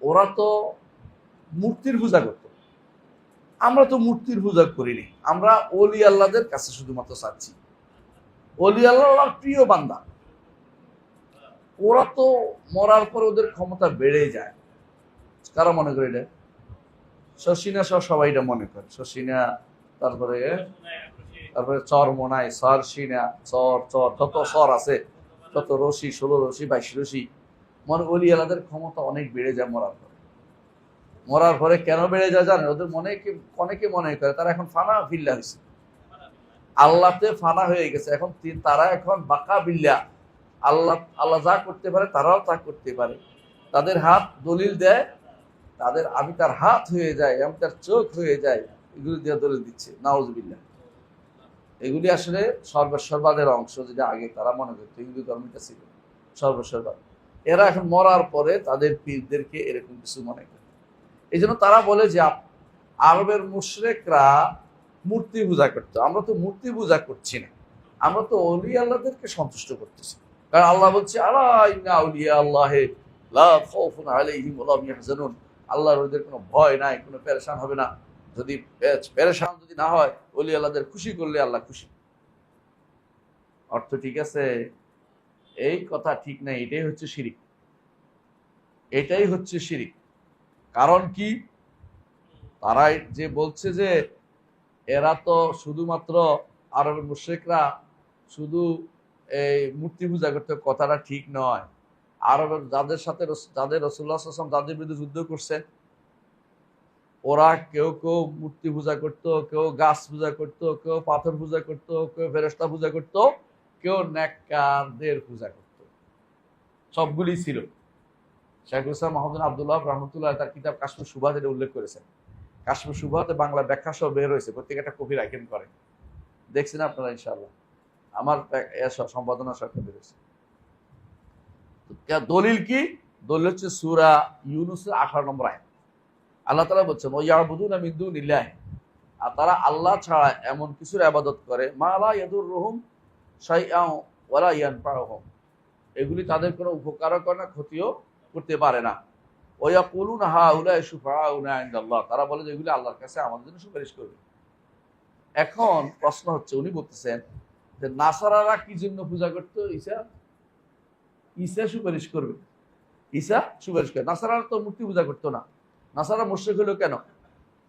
ওরা তো মূর্তির পূজা করত, আমরা তো মূর্তির পূজা করিনি, আমরা ওলি আল্লাহদের কাছে শুধুমাত্র চাচ্ছি, ওলি আল্লাহর প্রিয় বান্দা। ওরা তো মরার পর ওদের ক্ষমতা বেড়ে যায়। কারা মনে করে এটা? শশিনা সহ সবাই এটা মনে করে। শশিনা, তারপরে চরমোনাই, সরসিনা, চর যত সর আছে, যত রশি, 16 রশি, 22 রশি, মনে ওলি আল্লাহদের ক্ষমতা অনেক বেড়ে যায় মরার পরে। মরার পরে কেন বেড়ে যায় জানেন? ওদের অনেকে মনে করে তারা এখন ফানা বিল্লাহ হয়েছে, আল্লাহতে ফানা হয়ে গেছে। এখন তারা এখন বাকা বিল্লাহ, আল্লাহ যা করতে পারে তারাও তা করতে পারে। তাদের হাত দলিল দেয়, আমি তার হাত হয়ে যায়, আমি তার চোখ হয়ে যায়, এগুলি দিয়ে দলিল দিচ্ছে। নাউজুবিল্লাহ। এগুলি আসলে সর্বস্ববাদের অংশ, যেটা আগে তারা মনে করতো হিন্দু ধর্মটা ছিল সর্বস্ববাদ। এরা এখন মরার পরে তাদের পীরদেরকে এরকম কিছু মনে করে। এই জন্য তারা বলে যে আরবের মুশরিকরা মূর্তি পূজা করতো, আমরা তো মূর্তি পূজা করছি না, আমরা তো ওলি আল্লাহদেরকে সন্তুষ্ট করতেছি। কারণ আল্লাহ বলছে আলা ইন্না আউলিয়া আল্লাহি লা খাউফুন আলাইহিম ওয়া লা হুম ইয়াহজানুন, আল্লাহর ওদের কোনো ভয় নাই, কোনো পেরেশান হবে না। যদি পেরেশান যদি না হয়, ওলি আল্লাহদের খুশি করলে আল্লাহ খুশি। অর্থ ঠিক আছে? এই কথা ঠিক নাই, এটাই হচ্ছে শিরিক, এটাই হচ্ছে শিরিক। কারণ কি? তারাই যে বলছে যে এরা তো শুধুমাত্র আরবের মুশরিকরা শুধু এই মূর্তি পূজা করতে, কথাটা ঠিক নয়। আরবের যাদের সাথে যাদের রাসূলুল্লাহ সাল্লাল্লাহু আলাইহি ওয়াসাল্লাম যাদের বিরুদ্ধে যুদ্ধ করছে, ওরা কেউ কেউ মূর্তি পূজা করতো, কেউ গাছ পূজা করতো, কেউ পাথর পূজা করতো, কেউ ফেরেশতা পূজা করতো, কেউ নেককারদের পূজা করতো। সবগুলি ছিল। শেখ হুসেন মাহমুদ আব্দুল্লাহ রহমতুল্লাহ তার কিতাব কাশ্মীর সুবহাতে এটা উল্লেখ করেছেন। কাশ্মীর সুবহাতে বাংলা ব্যাখ্যা সহ বের হয়েছে, প্রত্যেকটা কপি রাখেন করেন, দেখছেন আপনারা ইনশাআল্লাহ। আমার সম্পাদনার সাথে বের হয়েছে। দলিল কি? দলিল হচ্ছে সূরা ইউনূসের 18 নম্বর আয়াত। আল্লাহ তাআলা বলছেন ওয়ায়াবুদুনা মিন দুনিল্লাহি, আর তারা আল্লাহ ছাড়া এমন কিছুর ইবাদত করে মা লা ইয়াদুররুহুম শাইআন ওয়া লা ইয়ানফাউহুম, এগুলি তাদের কোনো উপকারও করে না, ক্ষতিও করতে পারে না। ওয়ায়াকুলুনা হাউলাই শুফাআউনা ইনদাল্লাহ, তারা বলে যে এগুলি আল্লাহর কাছে আমাদের জন্য সুপারিশ করবে। এখন প্রশ্ন হচ্ছে, উনি বলতেছেন যে নাসারারা কি জন্য পূজা করতো? ঈসা সুপারিশ করবে, ঈসা সুপারিশ করে। নাসারারা তো মূর্তি পূজা করতো না। নাসারা মুশরিক হলো কেন?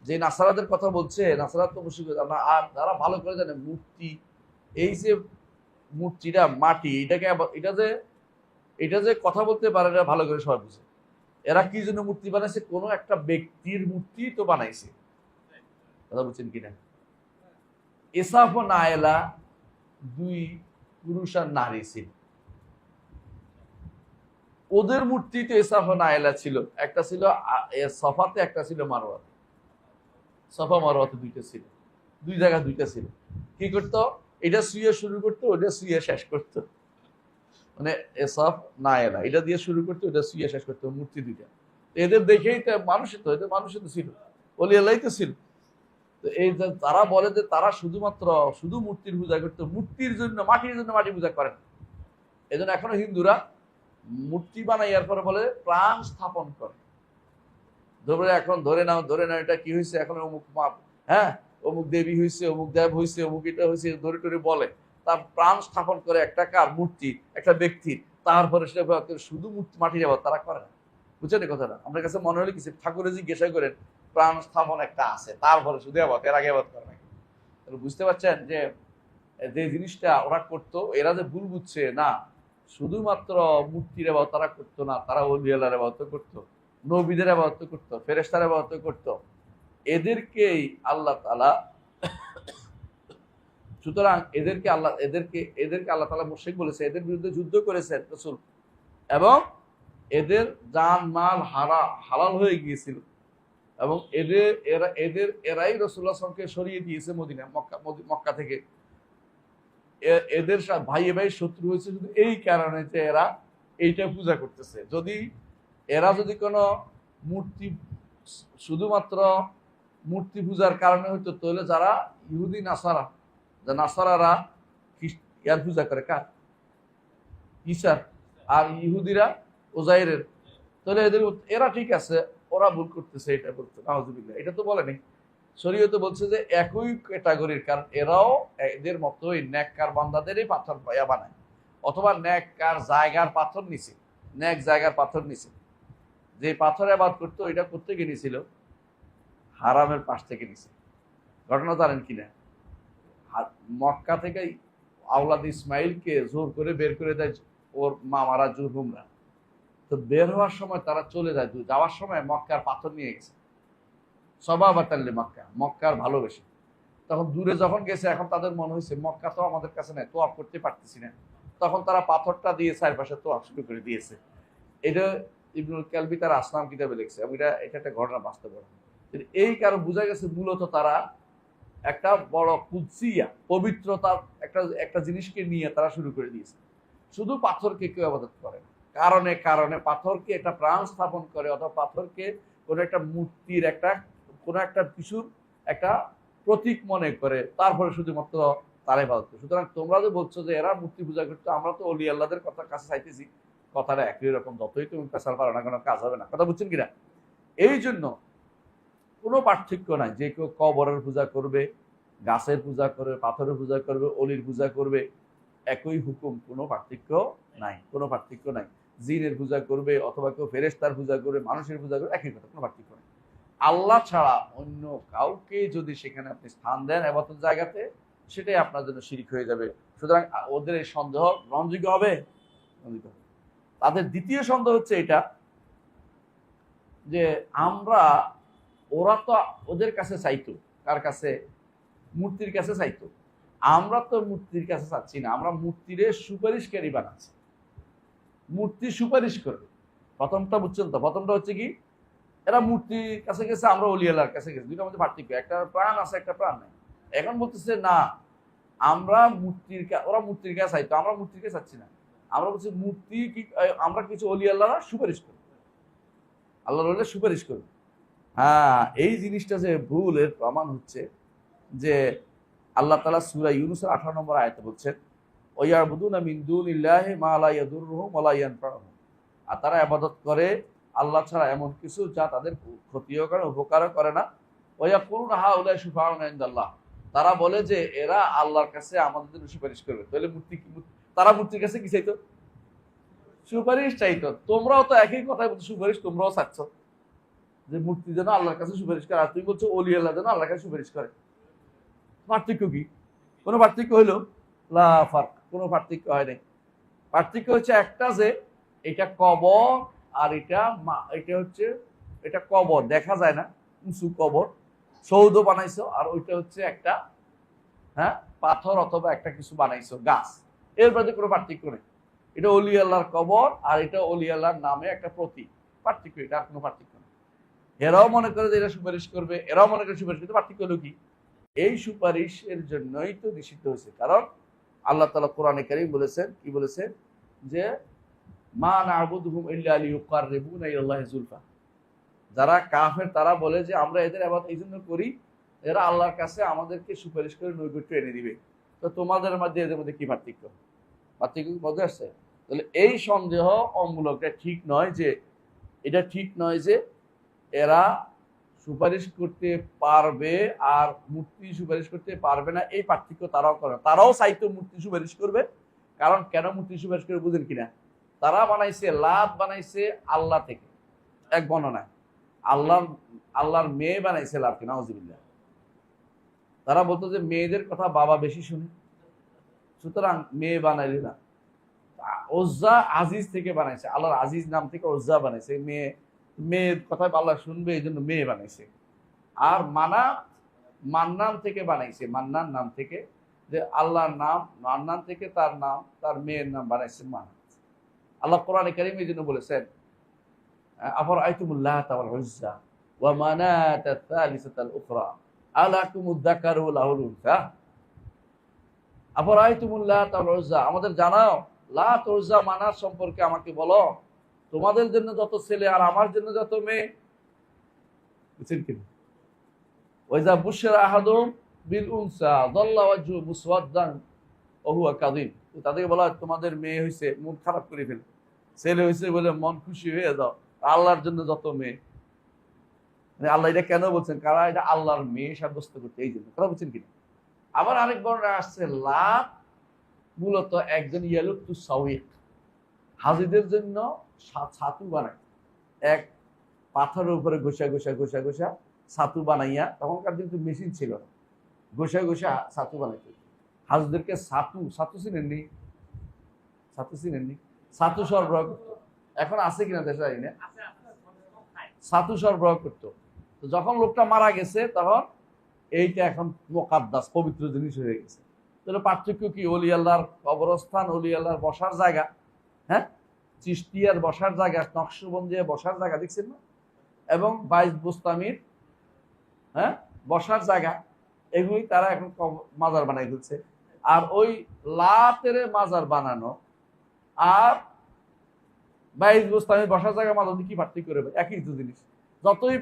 যে নাসারাদের কথা বলছে, নাসারা তো মুশরিক। আর তারা ভালো করে জানে মূর্তি, এই যে মূর্তিটা মাটি, এটা যে কথা বলতে পারে না, ভালো করে সবাই বুঝে। এরা কি জন্য মূর্তি বানাইছে? কোনো একটা ব্যক্তির মূর্তি তো বানাইছে, কথা বুঝছেন কিনা? ইসাফ ও নায়েলা 2 পুরুষ আর নারী ছিল। ওদের মূর্তিতে ইসাফা নাইলা ছিল, একটা ছিল সফাতে, একটা ছিল মারওয়াতে। সফা মারওয়াতে দুইটা ছিল, দুই জায়গায় দুইটা ছিল। কি করতো, এটা শুয়ে শুরু করতো, ওটা শুয়ে শেষ করতো। মানে এসফ নায়লা এটা দিয়ে শুরু করতো, ওটা শুয়ে শেষ করতো, মূর্তি দুইটা। এদের দেখেই তো মানুষই তো, এদের মানুষই তো ছিল, ওলি আল্লাহ তো ছিল। তো এই যে তারা বলে যে তারা শুধুমাত্র শুধু মূর্তির পূজা করতো, মূর্তির জন্য মাটির জন্য মাটি পূজা করে না। এই জন্য এখনো হিন্দুরা মূর্তি বানাইয়ার পরে বলে প্রাণ স্থাপন করে। এখন ধরে নাও এটা কি হয়েছে, এখন অমুক মাপ, হ্যাঁ অমুক দেবী হয়েছে, অমুক দেব হয়েছে, অমুক এটা হয়েছে, ধরে টরে বলে, তার প্রাণ স্থাপন করে একটা কার মূর্তি, একটা ব্যক্তির। তারপরে সেটা শুধু মূর্তি মাটির আবার তারা করে না। বুঝছেন এই কথাটা? আপনার কাছে মনে হলে কিছু ঠাকুরে জিজ্ঞাসা করেন, প্রাণ স্থাপন একটা আছে, তারপরে শুধু আবাদ, এর আগে আবাদ করে না। বুঝতে পারছেন যে যে জিনিসটা ওরা করতো, এরা যে ভুল বুঝছে না, শুধুমাত্র মূর্তির আবাদ তারা করতো না, তারা ওলিয়ালার আবাদ করতো, নবীদের আবাদত করতো, ফেরেশতার আবাদত করতো। এদেরকেই আল্লাহ তাআলা, সুতরাং এদেরকে আল্লাহ তাআলা মুশরিক বলেছে, এদের বিরুদ্ধে যুদ্ধ করেছেন রাসূল, এবং এদের জান মাল হালাল হয়ে গিয়েছিল, এবং এরাই রাসূলুল্লাহ সাল্লাল্লাহু আলাইহি ওয়াসাল্লামকে সরিয়ে দিয়েছে মদিনা, মক্কা থেকে। এদের ভাই ভাই শত্রু হয়েছে শুধু এই কারণে যে এরা এইটা পূজা করতেছে। এরা যদি কোনো মূর্তি শুধুমাত্র মূর্তি পূজার কারণে হইতো, তাহলে যারা ইহুদি নাসারারা ইয়ার পূজা করে, কার? ঈসার। আর ইহুদিরা ওজাইরের। তাহলে এরা ঠিক আছে, ওরা ভুল করতেছে, এটা বলতে নাউজুবিল্লাহ, এটা তো বলেনি। শরীয়ত বলছে যে একই ক্যাটাগরির, কারণ এরাও এদের মতোই নেককার বান্দাদেরই পাথর বানায়, অথবা নেককার জায়গার পাথর নিছে, নেক জায়গার পাথর নিছে। যে পাথরে আবাদ করতো, এটা করতে গিয়ে নিছিল হারামের পাশ থেকে নিছে। ঘটনা জানেন কিনা? মক্কা থেকে আওলাদ ইসমাইলকে জোর করে বের করে দেয় ওর মামারা জুরহুমরা। তো বের হওয়ার সময় তারা চলে যায়, যাওয়ার সময় মক্কার পাথর নিয়ে গেছে, সবাবাতাল্লি মক্কার ভালোবেসে। তখন দূরে যখন গেছে, এখন তাদের মনে হয়েছে মক্কা তো আমাদের কাছে নেই, তোয়াফ করতে পারতেছি না, তখন তারা পাথরটা দিয়ে চারপাশে তোয়াফ শুরু করে দিয়েছে। এটা ইবনুল কালবি তার আসনাম কিতাবে লিখছে, এবং এটা একটা ঘটনা, বাস্তব ঘটনা। এই কারণ বোঝা গেছে মূলত তারা একটা বড় কুদসিয়া, পবিত্রতার একটা জিনিসকে নিয়ে তারা শুরু করে দিয়েছে। শুধু পাথরকে কেউ ইবাদত করে না, কারণে কারণে পাথরকে একটা প্রাণ স্থাপন করে, অথবা পাথরকে কোনো একটা মূর্তির কোনো একটা কিছুর একটা প্রতীক মনে করে, তারপরে শুধুমাত্র তারা ইবাদত করে। সুতরাং তোমরা যে বলছো যে এরা মূর্তি পূজা করতো, আমরা তো অলি আল্লাহদের কথা কাছে চাইতেছি, কথাটা একই রকম, যতই তুমি পেশাল পারো না, কোনো কাজ হবে না। কথা বুঝছেন কিনা? এই জন্য কোনো পার্থক্য নাই, যে কেউ কবরের পূজা করবে, গাছের পূজা করবে, পাথরের পূজা করবে, অলির পূজা করবে, একই হুকুম, কোনো পার্থক্য নাই, কোনো পার্থক্য নাই। জিনের পূজা করবে, অথবা কেউ ফেরেশতার পূজা করবে, মানুষের পূজা করবে, একই কথা, কোনো পার্থক্য নেই। আল্লাহ ছাড়া অন্য কাউকে যদি সেখানে আপনি স্থান দেন ইবাদতের জায়গাতে, সেটাই আপনার জন্য শিরক হয়ে যাবে। সুতরাং ওদের এই সন্দেহ গ্রহণযোগ্য হবে? তাদের দ্বিতীয় সন্দেহ হচ্ছে এটা, যে ওরা তো ওদের কাছে চাইতো, কার কাছে? মূর্তির কাছে চাইতো। আমরা তো মূর্তির কাছে চাচ্ছি না, আমরা মূর্তির সুপারিশকারী বানাচ্ছি, মূর্তি সুপারিশ করবে। প্রথমটা বুঝছেন তো? প্রথমটা হচ্ছে কি, এরা মূর্তির কাছে গেছে, আমরা অলি আল্লাহর কাছে গেছি, দুইটার মধ্যে পার্থক্য, একটা প্রাণ আছে, একটা প্রাণ নাই। এখন বলতেছে না, ওরা মূর্তির কাছে চাইতো, আমরা মূর্তির কাছে চাচ্ছি না। আমরা বলছি মূর্তি কি, আমরা কিছু অলি আল্লাহরা সুপারিশ করবো, আল্লাহর ওলি সুপারিশ করবো। হ্যাঁ, এই জিনিসটা যে ভুল, এর প্রমাণ হচ্ছে যে আল্লাহ তাআলা সূরা ইউনূসের 18 নম্বর আয়াতে বলছেন, ওয়ায়াবুদুনা মিন দুনিল্লাহি মা লা ইয়াদুররুহুম ওয়া লা ইয়ানফাউহুম। আর তারা ইবাদত করে আল্লাহ ছাড়া এমন কিছু যা তাদের ক্ষতিও করে, উপকারও করে না। ওয়ায়াকুলুনা হাউলাই শুফাউনা ইনদাল্লাহ। তারা বলে যে এরা আল্লাহর কাছে আমাদের জন্য সুপারিশ করবে। তাহলে তারা মূর্তির কাছে কি চাইতো? সুপারিশ চাইতো। তোমরাও তো একই কথাই বলছো, সুপারিশ তোমরাও চাচ্ছ, যে মূর্তি যেন আল্লাহর কাছে সুপারিশ করে, আর তুমি বলছো ওলি আল্লাহ যেন আল্লাহর কাছে সুপারিশ করে। পার্থক্য কি? কোনো পার্থক্য হইলো? লা ফারক, কোনো পার্থক্য হয় নাই। পার্থক্য হচ্ছে একটা, যে এটা কবর, আর এটা কবর দেখা যায় না, উঁচু কবর, সৌধ বানাইছো, আর ওইটা হচ্ছে একটা পাথর অথবা একটা কিছু বানাইছো, গাছ। এর মধ্যে কোনো পার্থক্য নেই। এটা অলি আল্লাহর কবর আর এটা অলি আল্লাহর নামে একটা প্রতীক, পার্থক্য, এটা আর কোনো পার্থক্য না। এরাও মনে করে যে এরা সুপারিশ করবে, এরাও মনে করে সুপারিশ করতে, পার্থক্য হলো কি? এই সুপারিশের জন্যই তো নিষিদ্ধ হয়েছে, কারণ আল্লাহ তাআলা কোরআনে কারীম বলেছেন, কি বলেছেন? যে মা না'বুদুহুম ইল্লা লিয়ুকাররিবুনা ইলাল্লাহি যুলফা। যারা কাফের তারা বলে যে আমরা এদের ইবাদত এই জন্য করি, এরা আল্লাহর কাছে আমাদেরকে সুপারিশ করে নৈকট্য এনে দিবে। তো তোমাদের মধ্যে এদের মধ্যে কি পার্থক্য? পার্থক্য বোঝা আসছে? তাহলে এই সন্দেহ অমূলক, এটা ঠিক নয় যে, এটা ঠিক নয় যে এরা সুপারিশ করতে পারবে আর মূর্তি সুপারিশ করতে পারবে না, এই পার্থক্য তারাও করে। তারাও চাইতো মূর্তি সুপারিশ করবে, কারণ কেন মূর্তি সুপারিশ করে বুঝেন কিনা? তারা বানাইছে, লাত বানাইছে আল্লাহ থেকে, এক বর্ণনায় আল্লাহর মেয়ে বানাইছে লাতকে, নাউজুবিল্লাহ। তারা বলতো যে মেয়েদের কথা বাবা বেশি শুনে, সুতরাং মেয়ে বানাইলে না। ওজ্জা আজিজ থেকে বানাইছে, আল্লাহর আজিজ নাম থেকে ওজ্জা বানাইছে। মেয়ের কথা আল্লাহ শুনবে এই জন্য মেয়ে বানাইছে। আর মান্নান থেকে বানাইছে, মান্নান নাম থেকে, যে আল্লাহর নাম মান্নান থেকে তার নাম, তার মেয়ের নাম বানাইছে মান্নান। আল্লাহ কোরআনে কারীমে এই জন্য বলেছেন আফরাআইতুমুল লাতা ওয়াল উজ্জা ওয়া মানাতা আত-তালিসাতাল উখরা আলাকুমুদ যাকারু ওয়া লাহুল উনসা। আফরাআইতুমুল লাতা ওয়াল উজ্জা, আমাদের জানাও লাত উজ্জা মানাত সম্পর্কে আমাকে বলো, তোমাদের জন্য যত ছেলে আর আমার জন্য যত মেয়ে। বুঝছেন কি? ওয়াইজা বুশরা আহাদুম বিল উনসা যাল্লা ওয়াজহু মুসওয়াদান ওয়া হুয়া কাযিম। তাদেরকে বলা তোমাদের মেয়ে হইছে, মন খারাপ করে ফেলে, ছেলে হইছে বলে মন খুশি হয়ে যাও, আল্লাহর জন্য যত মেয়ে। মানে আল্লাহ এটা কেন বলছেন? কারণ এটা আল্লাহর মেয়ে সাব্যস্ত করতে, এই জন্য। কথা বুঝছেন কিনা? আবার আরেক বর্ণনা আসছে লাত মূলত একজন ইয়ালুতু সাউইক, হাজিদের জন্য ছাতু বানায়, এক পাথরের উপরে ঘষা ঘষা ঘষা ঘষা ছাতু বানাইয়া, তখনকার কিন্তু মেশিন ছিল না, ঘষা ঘষা ছাতু বানাইতে হাজিদেরকে ছাতু চিনেননি? ছাতু সরবরাহ করতো। এখন আছে কিনা দেশে জানি না, ছাতু সরবরাহ করতো। তো যখন লোকটা মারা গেছে তখন এইটা এখন মুকাদ্দাস, পবিত্র জিনিস হয়ে গেছে। তাহলে পার্থক্য কি? অলি আল্লাহর কবরস্থান, অলি আল্লাহর বসার জায়গা, হ্যাঁ, চিশতিয়ার বসার জায়গা, নকশবন্দিয়া বসার জায়গা, দেখছেন না? এবং বাইশ বুস্তামির হ্যাঁ বসার জায়গা, এগুলি তারা এখন মাজার বানাই ফেলছে। আর ওই লাতের মাজার বানানো আর বাইশ বুস্তামির বসার জায়গা মাজার কি পার্থক্য করবে? একই তো জিনিস, যতই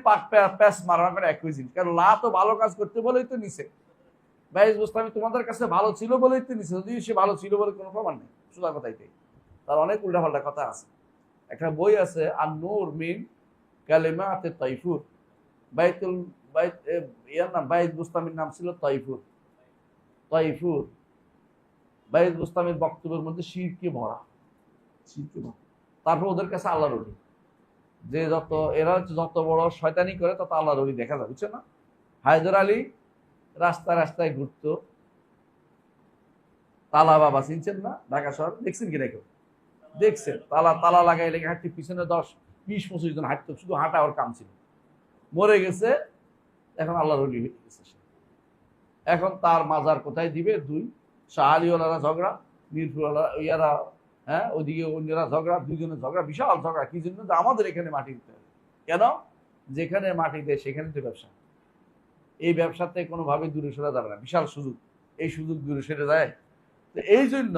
প্যাস মারা করে একই জিনিস। কারণ তো ভালো কাজ করতে বলেই তো নিছে, বাইশ বুস্তামি তোমাদের কাছে ভালো ছিল বলেই তো নিছে, যদিও সে ভালো ছিল বলে কোনো প্রমাণ নেই। সোজা কথাই তাই, তার অনেক উল্টাপাল্টা কথা আছে। একটা বই আছে আন-নূর মিন কালিমাতে তাইফুর, ইয়ার নাম বাইজ বুস্তামির নাম ছিল তাইফুর। বাইজ বুস্তামির বক্তব্যের মধ্যে শিরকে ভরা। তারপর ওদের কাছে আল্লাহর ওলি, যে এরা যত বড় শয়তানি করে তত আল্লাহর ওলি দেখা যায়, বুঝছো না? হায়দার আলী রাস্তায় রাস্তায় ঘুরতো, তালা বাবা চিনছেন না? ঢাকা শহর দেখছেন কিনা কেউ? দেখছেন? তালা লাগাই লেগে হাঁটতে, পিছনে 10-20-25 জন হাঁটতো, শুধু হাঁটা ওর কাম ছিল। মরে গেছে, এখন আল্লাহর ওলি হয়ে গেছে সে। এখন তার মাজার কোথায় দিবে? দুই শাহ আলীওয়ালারা ঝগড়া, মিরপুরওয়ালা ইয়ারা, হ্যাঁ, ওইদিকে অন্যরা ঝগড়া, দুইজনের ঝগড়া, বিশাল ঝগড়া। কি জন্য? আমাদের এখানে মাটি দিতে হবে। কেন? যেখানে মাটি দেয় সেখানে তো ব্যবসা, এই ব্যবসাতে কোনোভাবে দূরে সরে যাবে না, বিশাল সুযোগ, এই সুযোগ দূরে সরে যায়। তো এই জন্য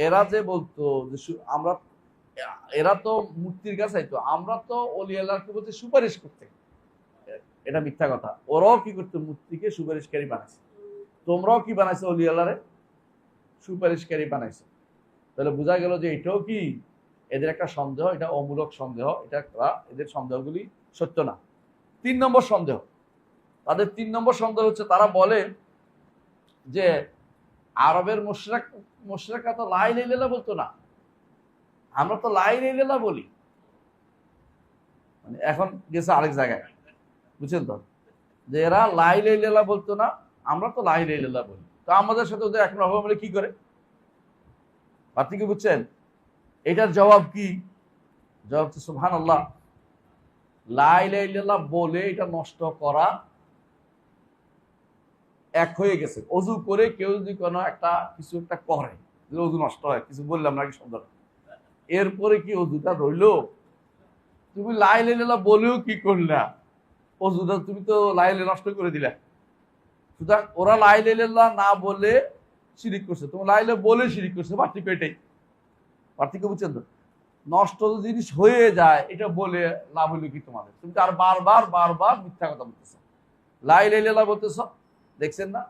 এরা যে বলতো যে এরা তো মূর্তির কাছে তো, আমরা তো অলি আল্লাহকে বলতে সুপারিশ করতে, এটা মিথ্যা কথা। ওরাও কি করতো? মূর্তিকে সুপারিশকারী বানাইছে। তোমরাও কি বানাইছো? অলি আল্লাহরে সুপারিশকারী বানাইছো। তাহলে বোঝা গেল যে এটাও কি এদের একটা সন্দেহ, এটা অমূলক সন্দেহ, এটা এদের সন্দেহগুলি সত্য না। 3 নম্বর সন্দেহ, তাদের 3 নম্বর সন্দেহ হচ্ছে, তারা বলে যে আরবের মুশরিকরা তো লা ইলাহা ইল্লাল্লাহ বলতো না, আমরা তো লা ইলাহা ইল্লাল্লাহ বলি। মানে এখন গেছে আরেক জায়গায়, বুঝছেন তো? যে এরা লা ইলাহা ইল্লাল্লাহ বলতো না, আমরা তো লা ইলাহা ইল্লাল্লাহ বলি। তো আমাদের সাথে ওদের এখন হবে বলে কি করে? আপনি কি বুঝছেন? এটার জবাব কি? জবাব তো সুবহানাল্লাহ, লা ইলাহা ইল্লাল্লাহ বলে এটা নষ্ট করা এক হয়ে গেছে। অজু করে কেউ যদি কোনো কিছু একটা করে, অজু নষ্ট হয়, কিছু বললাম নাকি শব্দ, এরপরে কি অজুটা রইলো? তুমি লা ইলাহা ইল্লাল্লাহ বলেও কি করলা? অজুটা তুমি তো লা ইলাহা নষ্ট করে দিলা। সুতরাং ওরা লা ইলাহা ইল্লাল্লাহ না বলে শিরিক করছে, তোমার লা ইলাহা বলে শিরিক করছে, পার্থক্য এটাই। পার্থক্য বুঝছেন তো? নষ্ট জিনিস হয়ে যায় এটা বলে লাভ হইলো কি তোমাদের? তুমি তো আর বারবার বারবার মিথ্যা কথা বলতেছ। লা ইলাহা ইল্লাল্লাহ বলতেছ, দেখছেন না?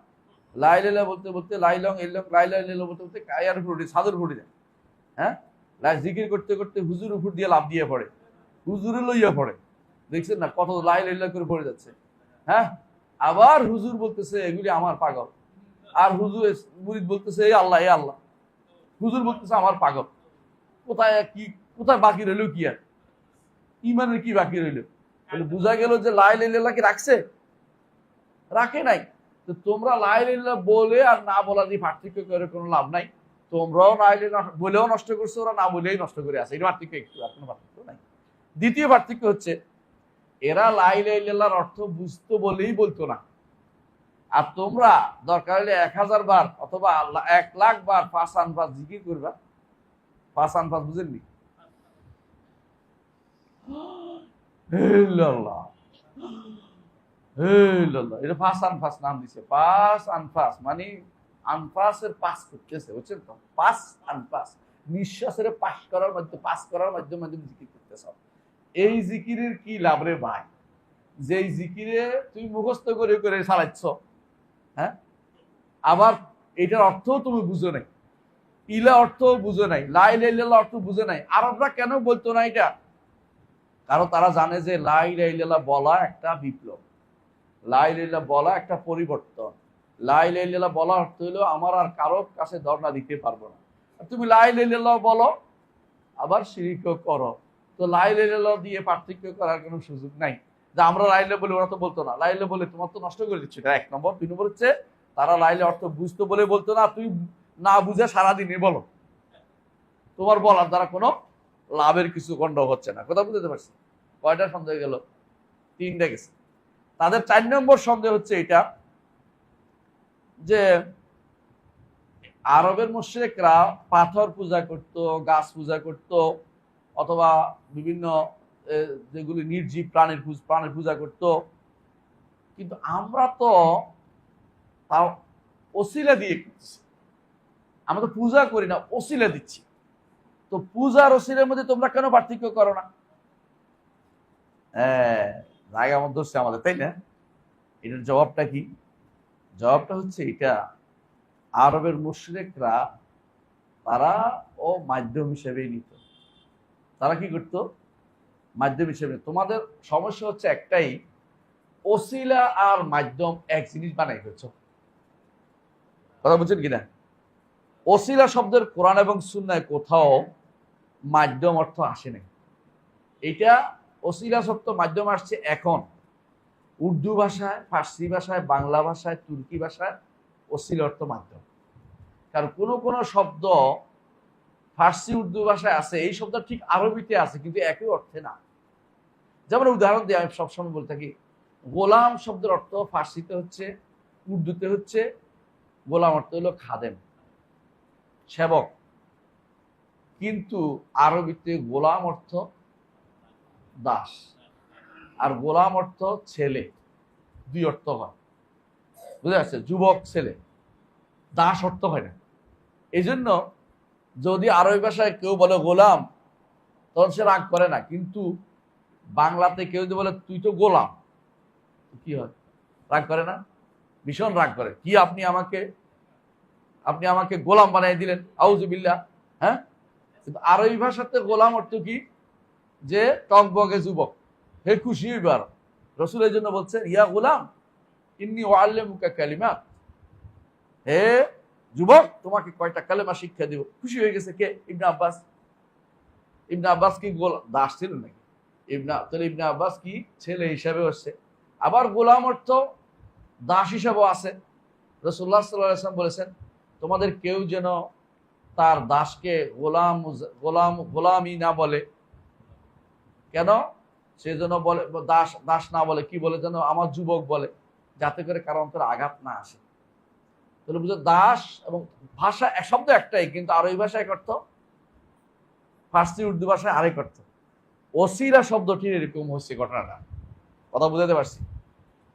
লা ইলাহা ইল্লাল্লাহ বলতে বলতে লাইলং ইল্লং লা ইলাহা ইল্লাল্লাহ বলতে বলতে কায়ার উপর উঠে, ছাদের উপর উঠে যায়। হ্যাঁ, জিকির করতে করতে হুজুর উপর দিয়ে লাভ দিয়ে পড়ে, হুজুরে লইয়া পড়ে। দেখছেন না কত লা ইলাহা ইল্লাল্লাহ করে পড়ে যাচ্ছে? হ্যাঁ, আবার হুজুর বলতেছে এগুলি আমার পাগল, আর হুজুর মুরিদ বলতেছে এই আল্লাহ, এই আল্লাহ। হুজুর বলতেছে আমার পাগল। কোথায় কি, কোথায় বাকি রইল কি? আর ইমানের কি বাকি রইল? বোঝা গেল যে লা ইলাহা ইল্লাল্লাহ কি রাখছে? রাখে নাই। তো তোমরা লা ইলাহা ইল্লাল্লাহ বলে আর না বলা দিয়ে পার্থক্য করে কোনো লাভ নাই। তোমরাও লা ইলাহা ইল্লাল্লাহ বলেও নষ্ট করছো, ওরা না বলেই নষ্ট করে আছে। এটা পার্থক্য, একটু আর কোনো পার্থক্য নাই। দ্বিতীয় পার্থক্য হচ্ছে এরা লা ইলাহা ইল্লাল্লাহর অর্থ বুঝতো বলেই বলতো না, আর তোমরা দরকার হলে 1000 বার অথবা 1,00,000 বার পাঁচ আনফাস জিকির করবা। পাঁচ আনফাস বুঝেননি? এটা পাঁচ আনফাস নাম দিছে। পাঁচ আনফাস মানে আনফাসের পাস করতেছে, বুঝছেন তো? পাঁচ আনফাস নিঃশ্বাসের পাস করার মাধ্যমে, পাস করার মাধ্যমে জিকির করতেছ। এই জিকিরের কি লাভ রে ভাই? যেই জিকিরে তুমি মুখস্থ করে করে চালাচ্ছ, হ্যাঁ, আবার এটার অর্থও তুমি বুঝো নাই, ইলা অর্থ বুঝো নাই, লা ইলাহা ইল্লাল্লাহ অর্থ বুঝো নাই। আরবরা কেন বলতো না এটা? কারণ তারা জানে যে লা ইলাহা ইল্লাল্লাহ বলা একটা বিপ্লব, লা ইলাহা ইল্লাল্লাহ বলা একটা পরিবর্তন। লা ইলাহা ইল্লাল্লাহ বলা অর্থ হলো আমার আর কারো কাছে ধর্ণা দিতে পারবো না। তুমি লা ইলাহা ইল্লাল্লাহ বলো আবার শিরকও করো, তো লা ইলাহা ইল্লাল্লাহ দিয়ে পার্থক্য করার কোনো সুযোগ নাই। যে আমরা লা ইলাহা বলে, ওরা তো বলতো না। লা ইলাহা বলে তোমার তো নষ্ট করে দিচ্ছে, এটা এক নম্বর। 2 নম্বর হচ্ছে তারা লা ইলাহা অর্থ বুঝতো বলে বলতো না, তুই না বুঝে সারাদিনই বলো, তোমার বলার দ্বারা কোনো লাভের কিছু গন্ড হচ্ছে না। কথা বুঝতে পারছি? কয়টা সন্দেহ গেল? 3টা গেছে। তাদের 4 নম্বর সন্দেহ হচ্ছে এটা যে আরবের মুশরিকরা পাথর পূজা করত, গাছ পূজা করত, অথবা বিভিন্ন যেগুলি নির্জীব প্রাণের পূজা করত। কিন্তু আমরা তো তাও ওসিলা দিয়ে করছি, আমরা তো পূজা করি না, ওসিলা দিচ্ছি। তো পূজার ওসিলার মধ্যে তোমরা কেন পার্থক্য করো না? হ্যাঁ, জায়গা মধ্যে হচ্ছে আমাদের, তাই না? এটার জবাবটা কি? জবাবটা হচ্ছে এটা, আরবের মুশরিকরা তারা ও মাধ্যম হিসেবেই নিত। তারা কি করতো? মাধ্যম হিসেবে। তোমাদের সমস্যা হচ্ছে একটাই, ওসিলা আর মাধ্যম এক জিনিস বানাই ফেলছো। কথা বুঝছেন কিনা? ওসিলা শব্দের কোরআন এবং সুন্নায় কোথাও মাধ্যম অর্থ আসে নাই। এটা ওসিলা শব্দ মাধ্যম আসছে এখন উর্দু ভাষায়, ফার্সি ভাষায়, বাংলা ভাষায়, তুর্কি ভাষায় ওসিলা অর্থ মাধ্যম। কারণ কোনো কোনো শব্দ ফার্সি উর্দু ভাষায় আছে, এই শব্দ ঠিক আরবিতে আছে, কিন্তু একই অর্থে না। যেমন উদাহরণ দিয়ে আমি সবসময় বলতে থাকি, গোলাম শব্দের অর্থ ফার্সিতে হচ্ছে, উর্দুতে হচ্ছে, গোলাম অর্থ হলো খাদেম, সেবক। কিন্তু আরবিতে গোলাম অর্থ দাস, আর গোলাম অর্থ ছেলে, 2 অর্থ হয়। বুঝা যাচ্ছে? যুবক ছেলে, দাস অর্থ হয় না। এই জন্য যদি আরবি ভাষায় কেউ বলে গোলাম, তখন সে রাগ করে না। কিন্তু বাংলাতে কেউ যদি বলে তুই তো গোলাম, কি হয়? রাগ করে না? ভীষণ রাগ করে। কি আপনি আমাকে গোলাম বানিয়ে দিলেন, আউযুবিল্লাহ। হ্যাঁ, কিন্তু আরবি ভাষাতে গোলাম অর্থ কি? যে টকবগে যুবক, হে খুশি হইবার। রাসূল এই জন্য বলছেন ইয়া গোলাম ইন্নী উআল্লিমুকা কালিমাত, হে যুবক তোমাকে কয়টা কালেমা শিক্ষা দিব। খুশি হয়ে গেছে কে? ইবনে আব্বাস। ইবনে আব্বাস কি দাস ছিল নাকি? তাহলে ইবনে আব্বাস কি ছেলে হিসাবে আসছে। আবার গোলাম অর্থ দাস হিসাবেও আছে। রাসূলুল্লাহ সাল্লাল্লাহু আলাইহি ওয়াসাল্লাম বলেছেন তোমাদের কেউ যেন তার দাসকে গোলামি না বলে। কেন? সে যেন বলে দাস না বলে, কি বলে যেন? আমার যুবক বলে, যাতে করে কারো অন্তরে আঘাত না আসে। তাহলে বুঝো দাস এবং ভাষা শব্দ একটাই, কিন্তু আরবি ভাষা এক অর্থ, ফার্সি উর্দু ভাষায় আরেক অর্থ। ওসিলা শব্দটির এরকম হচ্ছে ঘটনাটা, কথা বুঝাতে পারছি?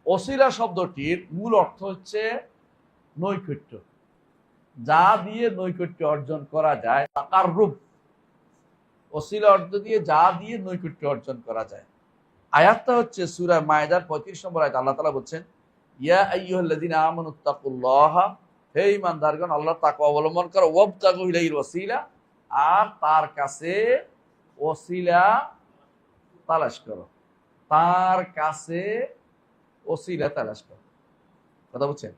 ওসিলা শব্দটির মূল অর্থ হচ্ছে নৈকট্য, যা দিয়ে নৈকট্য অর্জন করা যায়। তাকাররুব, ওসিলা অর্থ দিয়ে যা দিয়ে নৈকট্য অর্জন করা যায়। আয়াতটা হচ্ছে সূরা মায়েদার 35 নম্বর আয়াত। আল্লাহ তাআলা বলছেন, ইয়া আইয়ুহাল্লাযীনা আমানুত্তাকুল্লাহা, হে ঈমানদারগণ আল্লাহর তাকওয়া অবলম্বন করো, ওয়াবতাগু ইলাইহিল ওয়াসিলা, আর তার কাছে ওসিলা তালাশ করো, তার কাছে ওসিলা তালাশ করো। কথা বুঝছেন?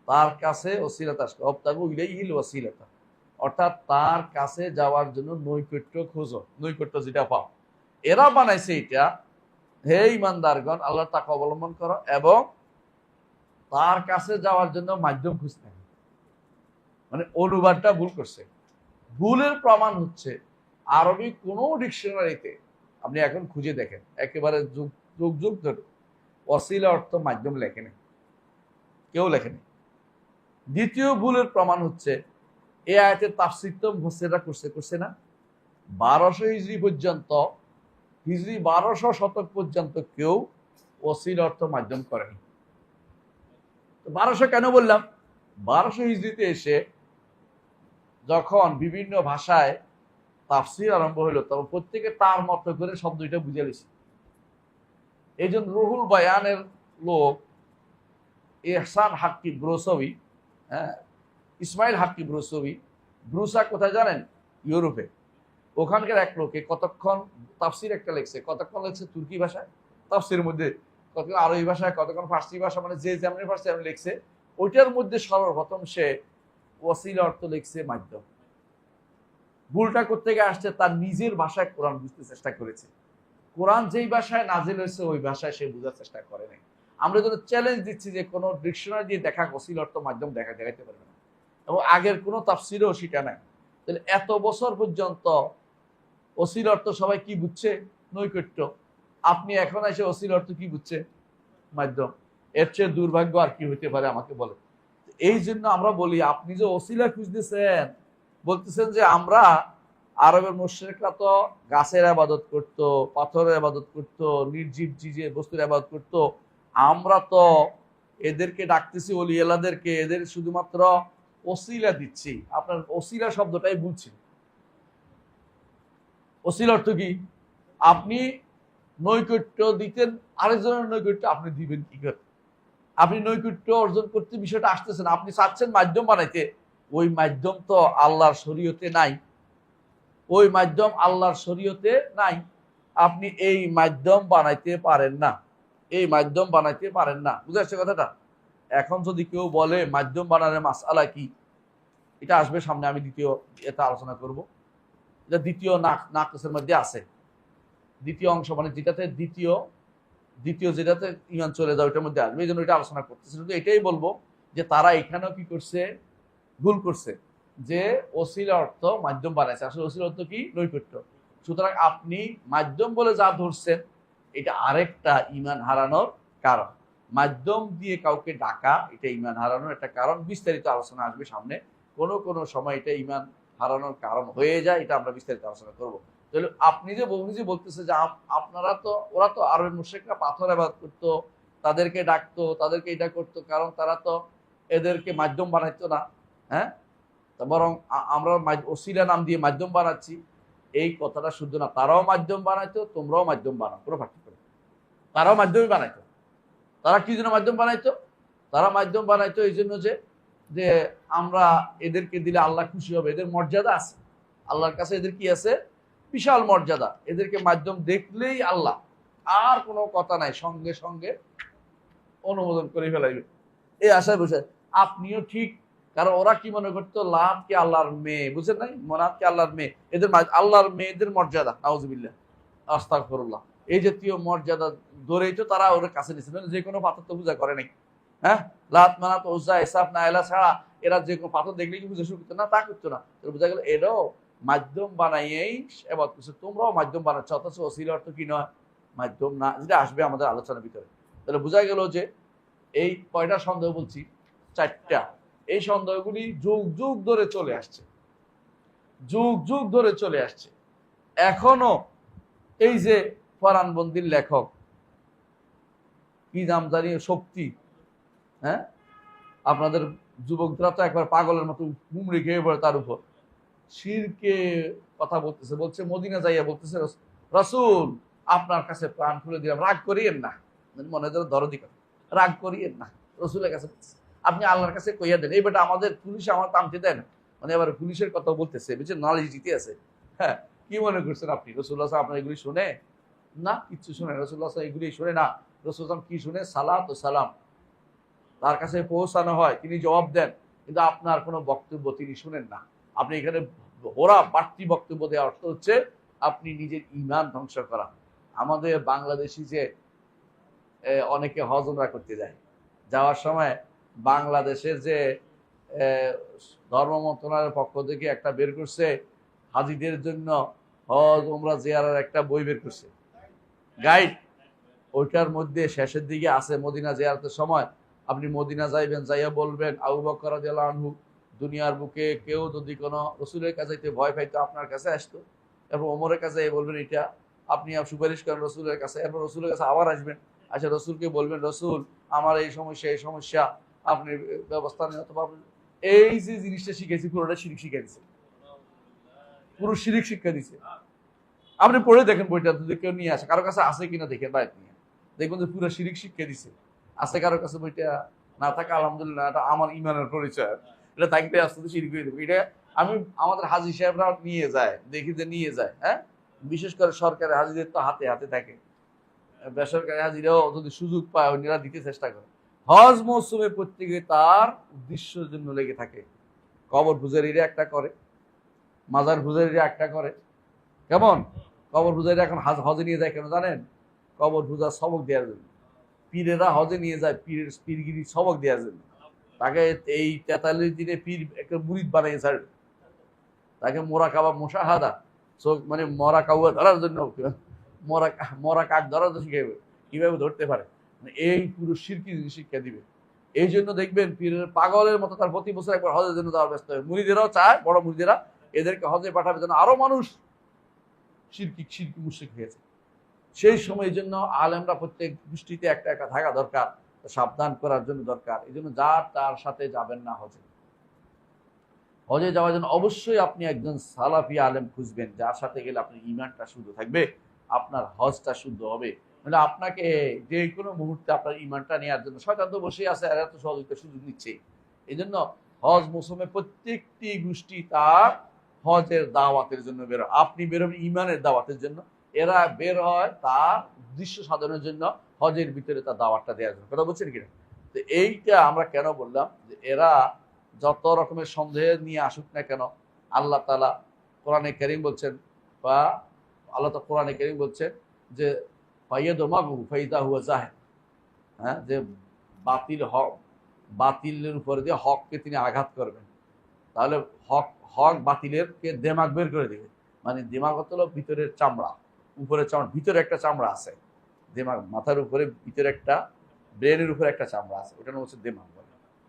তার কাছে ওসিলা তালাশ করো, ওয়াবতাগু ইলাইহিল ওয়াসিলাতা, অর্থাৎ তার কাছে যাওয়ার জন্য নৈকট্য খোঁজো, নৈকট্য যেটা পাও। এরা বানাইছে এটা, হে ঈমানদারগণ আল্লাহর তাকওয়া অবলম্বন করো এবং তার কাছে যাওয়ার জন্য মাধ্যম খুঁজতে হবে। মানে অনুবাদটা ভুল করছে। ভুলের প্রমাণ হচ্ছে আরবি কোনো ডিকশনারিতে আপনি এখন খুঁজে দেখেন, একেবারে যুগ যুগ যুগ ধরে ওসিলা অর্থ মাধ্যম লেখেনি, কেউ লেখেনি। দ্বিতীয় ভুলের প্রমাণ হচ্ছে এই আয়াতের তাফসীর তো মুফাসসিররা করছে না। 1200 হিজরি পর্যন্ত, হিজরি 1200 শতক পর্যন্ত কেউ ওসিলা অর্থ মাধ্যম করেনি। 1200 কেন বললাম? 1200 হিজরিতে এসে যখন বিভিন্ন ভাষায় তাফসীর আরম্ভ হলো, তখন প্রত্যেকে তার মতো করে শব্দটা বুঝে গেছে। এই জন্য রুহুল বায়ানের লোক ইহসান হাক্কি ব্রুসাউই, হ্যাঁ, ইসমাইল হাক্কি ব্রুসাউই, ব্রুসা কোথায় জানেন? ইউরোপে। ওখানকার এক লোকে কতক্ষণ তাফসীর একটা লেখছে, কতক্ষণ লেখছে তুর্কি ভাষায় তাফসীরের মধ্যে, কতক্ষণ আরবি ভাষায়, কতক্ষণ ফার্সি ভাষা, মানে যে যেমন ফার্সি আমি লিখছে, ওইটার মধ্যে সর্বপ্রথম সে ওসিলা অর্থ লিখছে মাধ্যম। ভুলটা করতে গিয়ে আসছে তার নিজের ভাষায় কোরআন বুঝতে চেষ্টা করেছে। কোরআন যেই ভাষায় নাজিল হয়েছে ওই ভাষায় সে বোঝার চেষ্টা করে নাই। আমরা যদি চ্যালেঞ্জ দিচ্ছি যে কোনো ডিকশনারি দিয়ে দেখা ওসিলা অর্থ মাধ্যম দেখাইতে পারবে না, এবং আগের কোনো তাফসীরেও সেটা নাই। তাহলে এত বছর পর্যন্ত ওসিলা অর্থ সবাই কি বুঝছে? নৈকট্য। আপনি এখন এসে ওসিলা অর্থ কি বুঝছে? মাধ্যম। এর চেয়ে দুর্ভাগ্য আর কি হইতে পারে আমাকে বলে? এই জন্য আমরা বলি, আপনি যে ওসিলা খুঁজতেছেন, বলতেছেন যে আমরা আরবের মুশরিকরা তো গাছের ইবাদত করত, পাথরের ইবাদত করত, নির্জীব জিজে বস্তুর ইবাদত করত, আমরা তো এদেরকে ডাকতেছি ওলিয়ালাদেরকে, এদের শুধুমাত্র ওসিলা দিচ্ছি। আপনার ওসিলা শব্দটাই বলছি। ওসিলা অর্থ কি? আপনি নৈকট্য দিতেন, আরেকজনের নৈকট্য আপনি দিবেন কি করে? আপনি নৈকট্য অর্জন করতে বিষয়টা আসতেছেন, আপনি চাচ্ছেন মাধ্যম বানাইতে, ওই মাধ্যম তো আল্লাহর শরীয়তে নাই, ওই মাধ্যম আল্লাহর শরীয়তে নাই। আপনি এই মাধ্যম বানাইতে পারেন না, এই মাধ্যম বানাইতে পারেন না। বুঝে আসছে কথাটা? এখন যদি কেউ বলে মাধ্যম বানানোর মাসআলা কি, এটা আসবে সামনে, আমি দ্বিতীয় এটা আলোচনা করব। এটা দ্বিতীয় নাকসের মধ্যে আছে, দ্বিতীয় অংশ, মানে যেটাতে দ্বিতীয় যেটাতে ইমান চলে যায় ওইটার মধ্যে আসবে। এই জন্য এটা আলোচনা করতেছে। শুধু এটাই বলবো যে তারা এখানেও কি করছে? ভুল করছে, যে ওসিলা অর্থ মাধ্যম বানাইছে। আসলে ওসিলা অর্থ কি? নৈকট্য। সুতরাং আপনি মাধ্যম বলে যা ধরছেন, এটা আরেকটা ইমান হারানোর কারণ। মাধ্যম দিয়ে কাউকে ডাকা এটা ইমান হারানোর একটা কারণ। বিস্তারিত আলোচনা আসবে সামনে, কোনো সময় এটা ইমান হারানোর কারণ হয়ে যায়, এটা আমরা বিস্তারিত আলোচনা করবো। তাহলে আপনি যে বলতেছে যে আপনারা তো, ওরা তো আরবের মুশরিকরা পাথর ইবাদত করতো, তাদেরকে ডাকতো, তাদেরকে এটা করতো, কারণ তারা তো এদেরকে মাধ্যম বানাইতো না, হ্যাঁ, বরং আমরা ওসিলা নাম দিয়ে মাধ্যম বানাচ্ছি। এই কথাটা শুদ্ধ না। তারাও মাধ্যম বানাইতো, তোমরাও মাধ্যম বানাও, পুরো পার্থক্য। তারাও মাধ্যমই বানাইতো। তারা কি জন্য মাধ্যম বানাইতো? তারা মাধ্যম বানাইতো এই জন্য যে আমরা এদেরকে দিলে আল্লাহ খুশি হবে, এদের মর্যাদা আছে আল্লাহর কাছে, এদের কি আছে? বিশাল মর্যাদা। এদেরকে মাধ্যম দেখলেই আল্লাহ, আর কোনো কথা নাই, সঙ্গে সঙ্গে অনুমোদন করে ফেলাইবে, এই আশায় বসে। আপনিও ঠিক, কারণ ওরা কি মনে করতো? লাতকে আল্লাহর মেয়ে, বুঝেন নাই? মনাতকে আল্লাহর মেয়ে, এদের আল্লাহর মেয়েদের মর্যাদা, নাউজুবিল্লাহ, আস্তাগফিরুল্লাহ, এই জাতীয় মর্যাদা ধরেই তো তারা ওর কাছে নিয়েছিল। যে কোনো পাথর তো পূজা করে নাই, হ্যাঁ, লাত মানাত ওজ্জা ইসাফ নাইলা ছাড়া এরা যে কোনো পাথর দেখলে কি পূজা শুরু করতো না? তা করতো না। বোঝা গেল এরাও মাধ্যম বানাইয়েই এবাদত করছে, তোমরাও মাধ্যম বানাচ্ছ, অথচ ওসিলা অর্থ কি নয়? মাধ্যম না, যেটা আসবে আমাদের আলোচনার ভিতরে। তাহলে বোঝা গেল যে এই কয়টা সন্দেহ বলছি? 4টা। এই সন্দেহগুলি যুগ যুগ ধরে চলে আসছে, যুগ যুগ ধরে চলে আসছে। এখনো এই যে ফরানবন্দির লেখক কি নাম জানি শক্তি, হ্যাঁ, আপনাদের যুবকরা তো একবার পাগলের মতো হুমড়ি খেয়ে পড়ে তার উপর শিরকে কথা বলতেছে, বলছে মদিনা যাইয়া বলতেছে রাসূল আপনার কাছে প্রাণ খুলে দিলাম, রাগ করিয়েন না, মনে ধরো দরদি কথা, রাগ করিয়েন না, রসুলের কাছে আপনি আল্লাহর কাছে কইয়া দেন। এই বেটা আমাদের পুলিশে আমার তামতে দেয় না, মানে এবার পুলিশের কথা বলতেছে, বুঝছেন, নলেজ দিতে আছে। হ্যাঁ, কি মনে করছেন আপনি রসুল্লাহ আপনার এগুলি শুনে না? কিচ্ছু শুনে রসুল্লাহ এগুলি শুনে না। রসুল কি শুনে? সালাত ও সালাম তার কাছে পৌঁছানো হয়, তিনি জবাব দেন, কিন্তু আপনার কোনো বক্তব্য তিনি শুনেন না। আপনি এখানে ওরা বাড়তি বক্তব্য দেওয়ার অর্থ হচ্ছে আপনি নিজের ইমান ধ্বংস করা। আমাদের বাংলাদেশি যে অনেকে হজ উমরা করতে যায়, যাওয়ার সময় বাংলাদেশের যে ধর্ম মন্ত্রণালয়ের পক্ষ থেকে একটা বের করছে হাজিদের জন্য হজ উমরা জিয়ারার একটা বই বের করছে, গাইড। ওইটার মধ্যে শেষের দিকে আছে মদিনা জিয়ারতের সময় আপনি মদিনা যাইবেন, যাইয়া বলবেন আবু বকর রাদিয়াল্লাহু আনহু দুনিয়ার বুকে কেউ যদি কোনো রসুলের কাছে ভয় পাইতো আপনার কাছে আসতো, এরপর ওমরের কাছে বলবেন এটা, আপনি সুপারিশ করেন রসুলের কাছে, এরপর রসুলের কাছে আবার আসবেন, আচ্ছা রসুলকে বলবেন রসুল আমার এই সমস্যা আপনি ব্যবস্থা নেন। অথবা এই যে জিনিসটা শিখেছি পুরোটা শিরিক শিখে দিচ্ছে, পুরো শিরিক শিক্ষা দিচ্ছে। আপনি পড়ে দেখেন বইটা, যদি কেউ নিয়ে আসে, কারো কাছে আছে কিনা দেখেন, বাইরে নিয়ে দেখবেন যে পুরো শিরিক শিক্ষা দিচ্ছে। আছে কারো কাছে বইটা, না থাকে আলহামদুলিল্লাহ, এটা আমার ইমানের পরিচয়, এটা থাকবে আস্তে আস্তে শিরিক হয়ে দেবো। এটা আমি আমাদের হাজি সাহেবরা নিয়ে যায়, দেখি যে নিয়ে যায়। হ্যাঁ, বিশেষ করে সরকারি হাজিদের তো হাতে হাতে থাকে, বেসরকারি হাজিরাও যদি সুযোগ পায় অন্যরা দিতে চেষ্টা করে। হজ মৌসুমে প্রত্যেকে তার উদ্দেশ্যের জন্য লেগে থাকে। কবর পূজারীরা একটা করে, মাজার পূজারীরা একটা করে। কেমন কবর পূজারীরা এখন হজে নিয়ে যায় কেন জানেন? কবর পূজার সবক দেওয়ার জন্য। পীরেরা হজে নিয়ে যায় পীরগিরি সবক দেওয়ার জন্য। তাকে এই 43 দিনে পীর একটা মুরিদ বানিয়ে ছাড়বে, তাকে মোরাকাবা মুশাহাদা মানে মরা কাউয়া ধরার জন্য, মরা কাক ধরার জন্য শিখাবে, কিভাবে ধরতে পারে, এই পুরো শিরকি শিক্ষা দিবে। এই জন্য দেখবেন পীরের পাগলের মতো তার প্রতি বছর একবার হজের জন্য যাওয়ার ব্যস্ত হয়। মুরিদেরাও চায়, বড় মুরিদেরা এদেরকে হজে পাঠাবে যেন আরো মানুষ শিরকি মুশরিক হয়েছে। সেই সময় জন্য আলেমরা প্রত্যেক দৃষ্টিতে একটা একটা থাকা দরকার, সাবধান করার জন্য দরকার। এই জন্য যার তার সাথে যাবেন না হজে। হজে যাওয়ার জন্য অবশ্যই আপনি একজন সালাফি আলেম খুঁজবেন, যার সাথে গেলে আপনার ইমানটা শুদ্ধ থাকবে, আপনার হজটা শুদ্ধ হবে। মানে আপনাকে যে কোনো মুহূর্তে আপনার ইমানটা নেওয়ার জন্য শয়তান তো বসেই আছে, আর এত সহযোগিতা সুযোগ নিচ্ছে। এই জন্য হজ মৌসুমে প্রত্যেকটি গোষ্ঠী তার হজের দাওয়াতের জন্য বের হয়। আপনি বেরোবেন ইমানের দাওয়াতের জন্য, এরা বের হয় তার উদ্দেশ্য সাধনের জন্য, হজের ভিতরে তার দাওয়াতটা দেওয়ার জন্য। কথা বলছেন কিনা? তো এইটা আমরা কেন বললাম যে এরা যত রকমের সন্দেহ নিয়ে আসুক না কেন, আল্লাহ তাআলা কোরআনে কারীম বলছেন, বা আল্লাহ তাআলা কোরআনে কারীম বলছেন যে ফাইদা হুয়া জাহিদ, হ্যাঁ, যে বাতিলের উপরে দিয়ে হককে তিনি আঘাত করবেন, তাহলে হক বাতিলের কে দেমাগ বের করে দেবে। মানে দিমাগ হলো ভিতরের চামড়া, উপরের চামড়া, ভিতরে একটা চামড়া আছে, দিমাগ মাথার উপরে ভিতরে একটা, ব্রেনের উপরে একটা চামড়া আছে, ওটার নাম হচ্ছে দিমাগ,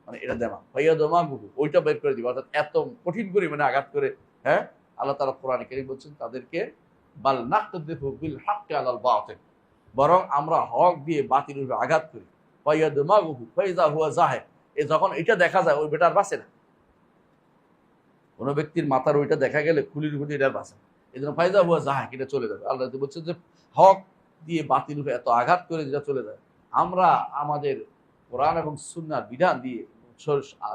মানে এটা দেমাগ, ভাইয়া দমাগ ওইটা বের করে দিবে। অর্থাৎ এত কঠিন পরিমাণে আঘাত করে, হ্যাঁ, আল্লাহ তাআলা কোরআনে কারীম বলছেন তাদেরকে বাল নাকযিফু বিল হাক্কি আলাল বাতিল, বরং আমরা হক দিয়ে বাতিলের উপরে আঘাত করি। ভাইয়া দমাগহু ফাইযা হুয়া জাহিদ, এ যখন এটা দেখা যায় ওই বেটার বাঁচে না। কোনো ব্যক্তির মাথার ওইটা দেখা গেলে খুলির উপর এটা বাঁচে, এই জন্য ফাইযা হুয়া জাহিদ, এটা চলে যাবে। আল্লাহ বলছেন যে হক দিয়ে বাতিল উপরে এত আঘাত করে যেটা চলে যায়। আমরা আমাদের কোরআন এবং সুন্নাহর বিধান দিয়ে,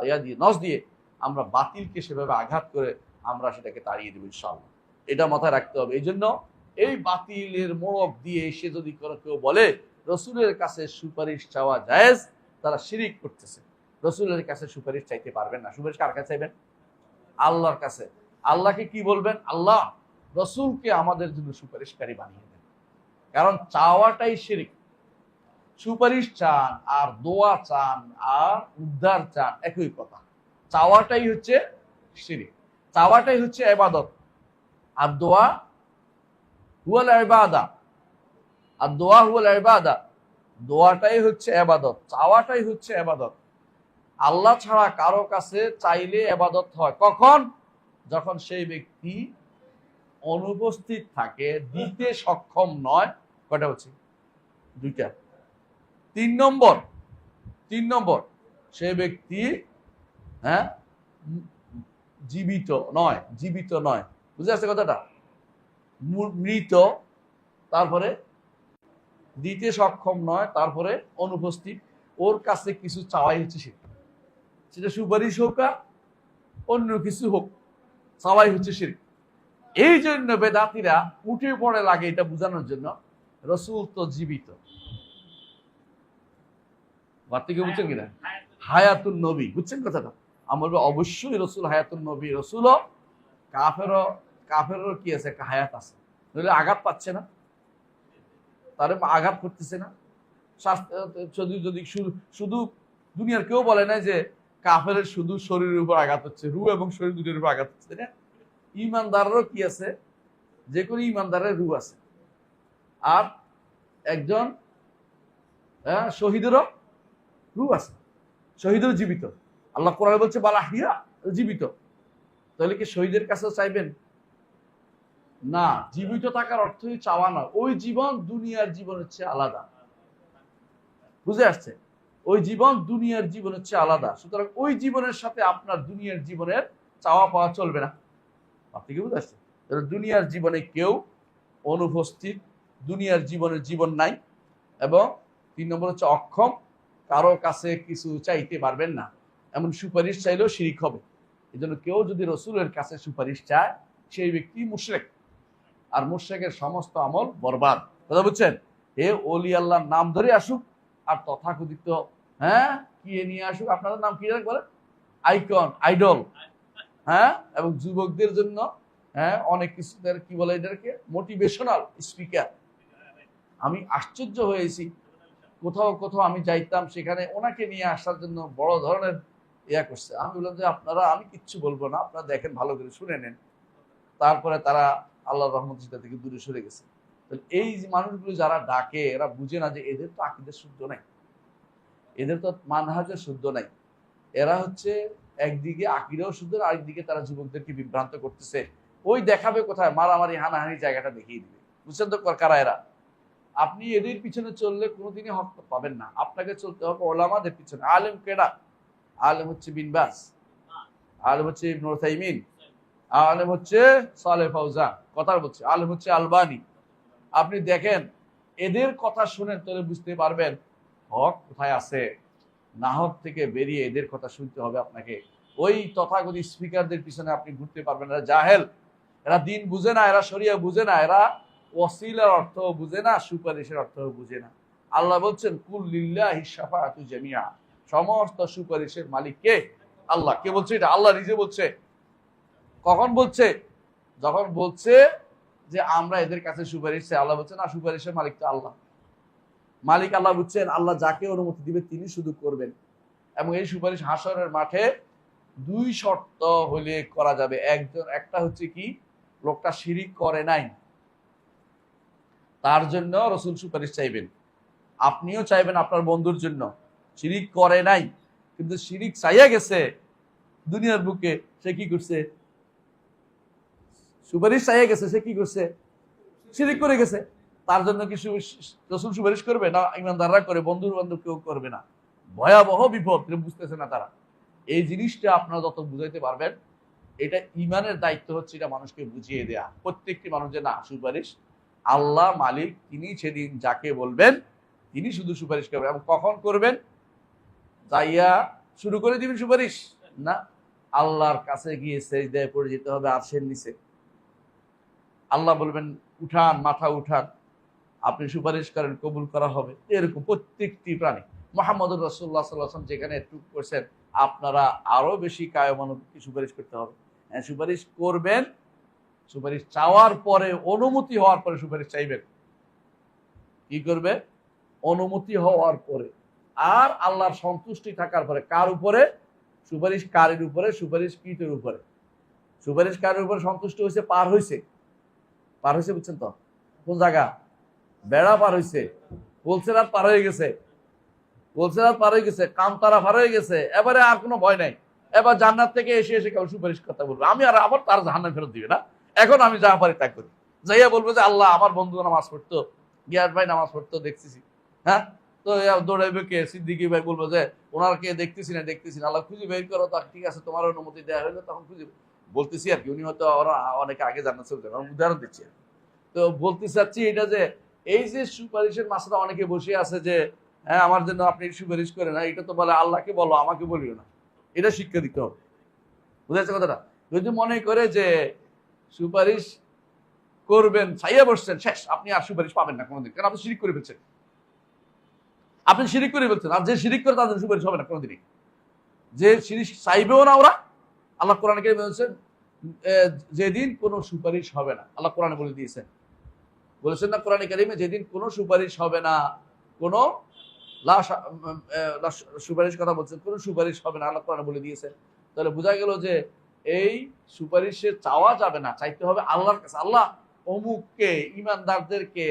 আয়া দিয়ে, নস দিয়ে আমরা বাতিলকে সেভাবে আঘাত করে আমরা সেটাকে তাড়িয়ে দেব ইনশাআল্লাহ। এটা মাথায় রাখতে হবে। এই জন্য এই বাতিলের মোড়ক দিয়ে এসে যদি কেউ বলে রসুলের কাছে সুপারিশ চাওয়া জায়েজ, তারা শিরিক করতেছে। রসুলের কাছে সুপারিশ চাইতে পারবেন না। সুপারিশ কার কাছে চাইবেন? আল্লাহর কাছে। আল্লাহকে কি বলবেন? আল্লাহ রসুলকে আমাদের জন্য সুপারিশকারী বানিয়ে দেন, কারণ চাওয়াটাই শিরিক। সুপারিশ চান আর দোয়া চান আর উদ্ধার চান একই কথা। চাওয়াটাই হচ্ছে শিরিক, চাওয়াটাই হচ্ছে ইবাদত। আর দোয়া হুয়াল ইবাদা, আর দোয়া হুয়াল ইবাদা, দোয়াটাই হচ্ছে ইবাদত, চাওয়াটাই হচ্ছে ইবাদত। আল্লাহ ছাড়া কারো কাছে চাইলে ইবাদত হয় কখন? যখন সেই ব্যক্তি অনুপস্থিত থাকে, দিতে সক্ষম নয়, কয়টা হচ্ছে? দুইটা। তিন নম্বর সে ব্যক্তি হ্যাঁ জীবিত নয়, বুঝে আসছে কথাটা? মৃত, তারপরে দিতে সক্ষম নয়, তারপরে অনুপস্থিত, ওর কাছে কিছু চাওয়াই হচ্ছে সেটা সুপারিশ হোক আর অন্য কিছু হোক, চাওয়াই হচ্ছে শিরক। এই জন্য বেদাতিরা উঠে পড়ে লাগে এটা বোঝানোর জন্য রসুল তো জীবিত। বুঝছেন কিনা? হায়াতুন নবী, বুঝছেন কথাটা? আমরা অবশ্যই রসুল হায়াতুন নবী, রসুলও কাফেরও কি আছে, একটা হায়াত আছে, নইলে আঘাত পাচ্ছে না, তারে আঘাত করতেছে না। যদি শুধু দুনিয়ার কেউ বলে না যে কাফের শুধু শরীরের উপর আঘাত হচ্ছে, রূহ এবং শরীর দুটোর উপর আঘাত হচ্ছে না। ইমানদারেরও কি আছে, যে কোনো ইমানদারের রূহ আছে, আর একজন শহীদেরও রূহ আছে, শহীদেরও জীবিত। আল্লাহ কোরআনে বলছে বালাহিয়া, জীবিত। তাহলে কি শহীদের কাছে চাইবেন না? জীবিত থাকার অর্থই চাওয়া না, ওই জীবন দুনিয়ার জীবন হচ্ছে আলাদা, বুঝে আসছে? ওই জীবন দুনিয়ার জীবন হচ্ছে আলাদা, সুতরাং ওই জীবনের সাথে আপনার দুনিয়ার জীবনের চাওয়া পাওয়া চলবে না। আপনি কি বুঝে আসছেন? দুনিয়ার জীবনে কেউ অনুপস্থিত, দুনিয়ার জীবনের জীবন নাই, এবং 3 নম্বর হচ্ছে অক্ষম, কারো কাছে কিছু চাইতে পারবেন না, এমন সুপারিশ চাইলেও শিরিক হবে। এই জন্য কেউ যদি রসুলের কাছে সুপারিশ চায়, সেই ব্যক্তি মুশরিক, আর মুশরিকের সমস্ত আমল বরবাদ। কথা বুঝছেন? হে ওলি আল্লাহর নাম ধরে আসুক, আর তথাকথিত কি নিয়ে আসুক, আপনাদের নাম কি বলেন? আইকন, আইডল, এবং যুবকদের জন্য অনেক কিছু, কি বলে এটাকে, মোটিভেশনাল স্পিকার। আমি আশ্চর্য হয়েছি, কোথাও আমি যাইতাম, সেখানে ওনাকে নিয়ে আসার জন্য বড় ধরনের করছে। আমি বললাম যে আমি কিচ্ছু বলবো না, আপনারা দেখেন, ভালো করে শুনে নেন। তারপরে তারা আল্লাহর রহমত থেকে দূরে সরে গেছে। এই যে মানুষগুলো যারা ডাকে, এরা বুঝে না যে এদের তো আকীদা শুদ্ধ নাই, এদের তো মানহাজে শুদ্ধ নাই। এরা হচ্ছে একদিকে আকীদাও শুদ্ধ, আরেকদিকে তারা যুবকদেরকে বিভ্রান্ত করতেছে। ওই দেখাবে কোথায়, মারামারি হানাহানি জায়গাটা দেখিয়ে দিবে। বুঝছেন তো কারা এরা? আপনি এদের পিছনে চললে কোনোদিনই হক পাবেন না, আপনাকে চলতে হবে ওলামাদের পিছনে। আলেম কেডা? আলেম হচ্ছে বিন বাস, আলেম হচ্ছে ইবনে উসাইমিন, আলেম হচ্ছে সালেহ ফাউজান, কথা বলছে, আলেম হচ্ছে আলবানী। আপনি দেখেন, এদের কথা শুনেন, তাহলে বুঝতে পারবেন হক কোথায় আছে। না হক থেকে বেরিয়ে এদের কথা শুনতে হবে আপনাকে। ওই তথাগত স্পিকারদের পিছনে আপনি ঘুরতে পারবেন না। এরা জাহেল, এরা দিন বুঝে না, এরা শরিয়া বুঝে না, এরা ওয়াসিলার অর্থ বুঝে না, সুপারিশের অর্থ বুঝে না। আল্লাহ বলছেন কুল লিল্লাহি শাফাআতু জামিআ, সমস্ত সুপারিশের মালিক কে? আল্লাহ। কে বলছে এটা? আল্লাহ নিজে বলছে। কখন বলছে? যখন বলছে যে আমরা এদের কাছে সুপারিশ চাই, আল্লাহ বলছে না, সুপারিশের মালিক তো আল্লাহ। মালিক আল্লাহ, বুঝছেন? আল্লাহ যাকে অনুমতি দিবে তিনি শুধু করবেন। এবং এই সুপারিশ হাসরের মাঠে 2 শর্ত হলে করা যাবে। একটা হচ্ছে কি, লোকটা শিরিক করে নাই, তার জন্য রসুল সুপারিশ চাইবেন। আপনিও চাইবেন আপনার বন্ধুর জন্য, শিরিক করে নাই কিন্তু শিরিক চাইয়া গেছে দুনিয়ার বুকে, সে কি করছে? সুপারিশ চাইয়া গেছে, সে কি করছে? শিরিক করে গেছে। তার জন্য কি রসুল সুপারিশ করবে না? ইমানদাররা করে, বন্ধু বান্ধব কেউ করবে না। ভয়াবহ বিপদ, বুঝতেছে না তারা। এই জিনিসটা আপনারা যত বুঝাইতে পারবেন, এটা ইমানের দায়িত্ব হচ্ছে এটা মানুষকে বুঝিয়ে দেয়া। প্রত্যেকটি মানুষ যে না, সুপারিশ আল্লাহ মালিক, তিনি সেদিন যাকে বলবেন তিনি শুধু সুপারিশ করবেন। এবং কখন করবেন? যাইয়া শুরু করে দিবেন সুপারিশ না, আল্লাহর কাছে গিয়ে সেজদায় পড়ে যেতে হবে আরশের নিচে। আল্লাহ বলবেন উঠান, মাথা উঠান, আপনি সুপারিশ করেন, কবুল করা হবে। এরকম প্রত্যেকটি প্রাণী। মুহাম্মদুর রাসূলুল্লাহ সাল্লাল্লাহু আলাইহি ওয়াসাল্লাম যেখানে টুক করছেন, আপনারা আরো বেশি কায়মানুষকে সুপারিশ করতে হবে। সুপারিশ করবেন, সুপারিশ চাওয়ার পরে, অনুমতি হওয়ার পরে সুপারিশ চাইবেন। কি করবে? অনুমতি হওয়ার পরে, আর আল্লাহর সন্তুষ্টি থাকার পরে। কার উপরে? সুপারিশকারীর উপরে, সুপারিশকৃতের উপরে। সুপারিশকারীর উপরে সন্তুষ্ট হয়েছে, পার হয়েছে, বুঝছেন তো? কোন জায়গা? বেড়া পার হয়েছে, গোলসেরাত পার হয়ে গেছে, কামতারা পার হয়ে গেছে। এবারে আর কোনো ভয় নাই। এবার জান্নাত থেকে এসে কেউ সুপারিশ কথা বলবে, আমি আর আবার তার জাহান্নামে ফেরত দিবে না, এখন আমি যা পারি তা করি। যাইয়া বলবো যে আল্লাহ আমার বন্ধু নামাজ পড়তো, গিয়াস ভাই নামাজ পড়তো দেখতেছি, হ্যাঁ, তো দৌড়াইবে কে? সিদ্দিকী ভাই বলবো যে ওনারকে দেখতেছি না, আল্লাহ খুঁজে বের করো, তা ঠিক আছে তোমার অনুমতি দেওয়া হইলো, তখন খুঁজে বলতেছি আর কি। উনি হয়তো ওরা অনেকে আগে জান্নাত চলে যাবে, উদাহরণ দিচ্ছি। তো বলতে চাচ্ছি এটা যে এই যে সুপারিশের মাসলা অনেকে বসে আছে যে হ্যাঁ আমার জন্য আপনি সুপারিশ করেন না, এটা তো বলে আল্লাহকে বলো, আমাকে বলিও না, এটা শিক্ষা দিতে হবে। বুঝেছে কথাটা? যদি মনে করে যে সুপারিশ করবেন, চাইয়া বসছেন, শেষ, আপনি আর সুপারিশ পাবেন না কোনোদিন, কারণ আপনি শিরিক করে ফেলছেন। আপনি শিরিক করে ফেলছেন, আর যে শিরিক করে তাদের সুপারিশ হবে না কোনোদিনই। যে শিরিক চাইবেও না ওরা, আল্লাহ কোরআনে বলছেন যেদিন কোনো সুপারিশ হবে না, আল্লাহ কোরআনে বলে দিয়েছেন, বলেছেন না কোরআনে কারিমে, যেদিন কোনো সুপারিশ হবে না, কোনো সুপারিশ কথা বলছেন, কোনো সুপারিশ হবে না, আল্লাহ কোরআনে বলে দিয়েছেন। তাহলে বোঝা গেল যে এই সুপারিশে চাওয়া যাবে না, চাইতে হবে আল্লাহর কাছে। আল্লাহ অমুককে, ইমানদারদেরকে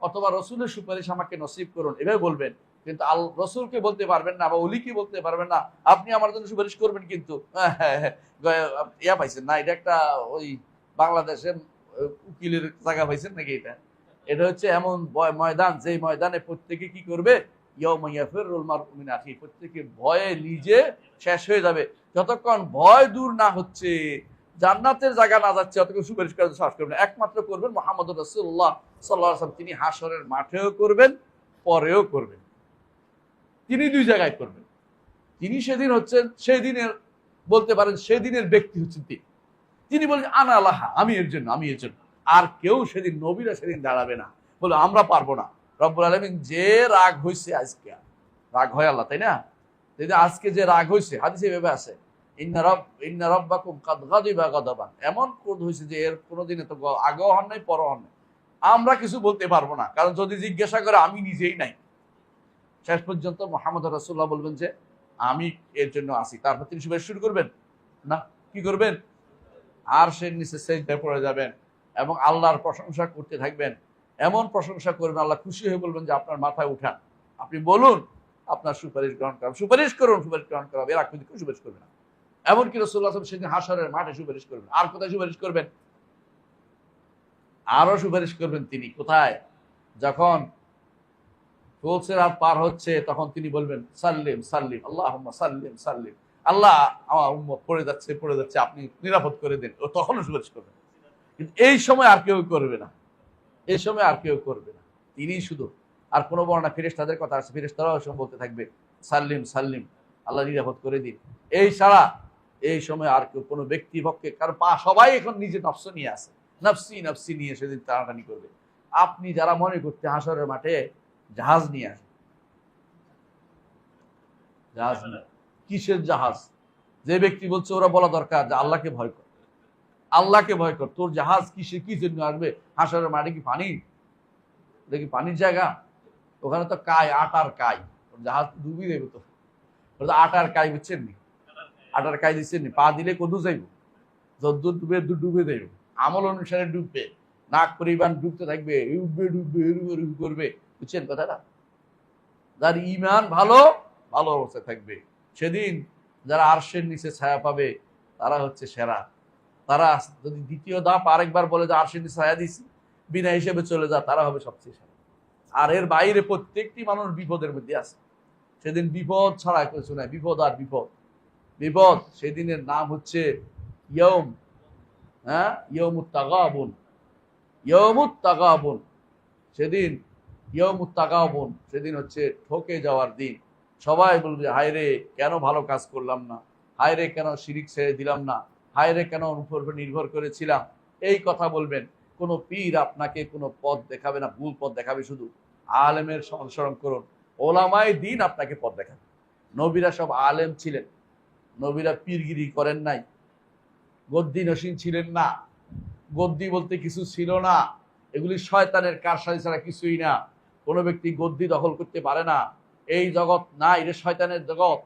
অথবা রসুলের সুপারিশ আমাকে নসিব করুন, এভাবে বলবেন। কিন্তু রসুলকে বলতে পারবেন না, বা অলিকে বলতে পারবেন না আপনি আমার জন্য সুপারিশ করবেন, কিন্তু ইয়া পাইছেন না, এটা একটা ওই বাংলাদেশের উকিলের জায়গা পাইছেন নাকি? এটা হচ্ছে এমন ময়দান, যে ময়দানে প্রত্যেকে কি করবে, প্রত্যেকে ভয়ে নিজে শেষ হয়ে যাবে। যতক্ষণ ভয় দূর না হচ্ছে, জান্নাতের জায়গা না যাচ্ছে, ততক্ষণ সুপারিশ করার সাহস করবেন। একমাত্র করবেন মুহাম্মদ রাসূলুল্লাহ সাল্লাল্লাহু আলাইহি ওয়াসাল্লাম। তিনি হাসরের মাঠেও করবেন, পরেও করবেন, তিনি দুই জায়গায় করবেন। তিনি সেদিন হচ্ছেন, সেদিনের বলতে পারেন সেদিনের ব্যক্তি হচ্ছেন তিনি বলেন আনা আল্লাহ, আমি এর জন্য, আমি এর জন্য। আর কেউ সেদিন, নবীরা সেদিন দাঁড়াবে না, বলে আমরা পারবো না। রব্বুল আলামিন যে রাগ হয়েছে, আজকে রাগ হয় আল্লাহ, তাই না? আজকে যে রাগ হয়েছে, হাদিসে ভেবে আছে ইন্না রাব্বাকুম কাদ গাদিবা গাদাবান, এমন ক্রোধ হয়েছে যে এর কোনোদিনে তো আগেও হন নাই, পরও হন নাই। আমরা কিছু বলতে পারবো না, কারণ যদি জিজ্ঞাসা করে আমি নিজেই নাই। শেষ পর্যন্ত মুহাম্মদ রাসূলুল্লাহ বলবেন যে আমি এর জন্য আসি। তারপর তিনি সুপারিশ শুরু করবেন না, কি করবেন? আর সে নিচে সেজদায় পড়ে যাবেন এবং আল্লাহর প্রশংসা করতে থাকবেন। এমন প্রশংসা করবেন, আল্লাহ খুশি হয়ে বলবেন যে আপনার মাথায় উঠান, আপনি বলুন, আপনার সুপারিশ গ্রহণ করা, সুপারিশ করুন, সুপারিশ গ্রহণ করা, এর আগে কেউ সুপারিশ করবে না। এমনকি রাসূলুল্লাহ সাল্লাল্লাহু আলাইহি ওয়াসাল্লাম সেদিন হাশরের মাঠে সুপারিশ করবেন। আর কোথায় সুপারিশ করবেন? আরো সুপারিশ করবেন তিনি কোথায়? যখন ফুলসিরাত পার হচ্ছে, তখন তিনি বলবেন সাল্লিম সাল্লিম আল্লাহুম্মা সাল্লিম সাল্লিম, আল্লাহ আমার উম্মত পড়ে যাচ্ছে, আপনি নিরাপদ করে দেন। ও তখনও সুপারিশ করবেন। কিন্তু এই সময় আর কেউ করবে না, এই সময় আর কেউ করবে না, তিনি শুধু। আর কোনো বর্ণনা ফেরেশতাদের কথা আছে, ফেরেশতারাও সব বলতে থাকবে সাল্লিম সাল্লিম, আল্লাহ নিরাপদ করে দিন। এই ছাড়া এই সময় আর কেউ, কোনো ব্যক্তি পক্ষে, কারণ সবাই এখন নিজের নফস নিয়ে আসে, নফসি নফসি নিয়ে সেদিন টানাটানি করবে। আপনি যারা মনে করতে হাসরের মাঠে জাহাজ নিয়ে আসে, জাহাজ না, কিসের জাহাজ? যে ব্যক্তি বলছে ওরা বলা দরকার যে আল্লাহকে ভয় কর, আল্লাহকে ভয় কর, তোর জাহাজ কিসে, কি জন্য আসবে? হাসরের মাঠে কি পানি? দেখি পানির জায়গা? ওখানে তো কাই, আটার কাই, জাহাজ ডুবি দেবে তো। আটার কাই, বুঝছেন নি? আটার কাই দিচ্ছেন নি? পা দিলে কদু যাইব, যদ্দূর ডুবে ডুবে দেব, আমল অনুসারে ডুববে, নাক পরিমাণ ডুবতে থাকবে, উঠবে ডুববে, এরু করবে, বুঝছেন কথাটা? যার ঈমান ভালো, ভালো অবস্থায় থাকবে, সেদিন যারা আরশের নিচে ছায়া পাবে, তারা হচ্ছে সেরা। তারা যদি দ্বিতীয় ধাপ আরেকবার বলে যে আরশের নিচে ছায়া দিছি, বিনা হিসেবে চলে যা, তারা হবে সবচেয়ে সেরা। আর এর বাইরে প্রত্যেকটি মানুষ বিপদের মধ্যে আছে। সেদিন বিপদ ছাড়া কিছু নাই, বিপদ আর বিপদ, বিপদ। সেদিনের নাম হচ্ছে ইয়ৌম, হ্যাঁ, ইয়ৌমুত তাগাবুন, ইয়ৌমুত তাগাবুন। সেদিন ইয়ৌমুত তাগাবুন, সেদিন হচ্ছে ঠকে যাওয়ার দিন। সবাই বলবে হায় রে, কেন ভালো কাজ করলাম না, হায় রে কেন শিরিক ছেড়ে দিলাম না, হায় রে কেন উপর নির্ভর করেছিলাম। এই কথা বলবেন। কোনো পীর আপনাকে কোনো পথ দেখাবে না, ভুল পথ দেখাবে। শুধু আলেমের অনুসরণ করুন, ওলামায়ে দ্বীন আপনাকে পথ দেখাবে। নবীরা সব আলেম ছিলেন, নবীরা পীরগিরি করেন নাই, গদ্দি নসীন ছিলেন না। গদ্দি বলতে কিছু ছিল না, এগুলি শয়তানের কারসাজি ছাড়া কিছুই না। কোনো ব্যক্তি গদ্দি দখল করতে পারে না, এই জগৎ নাই, এটা শয়তানের জগৎ।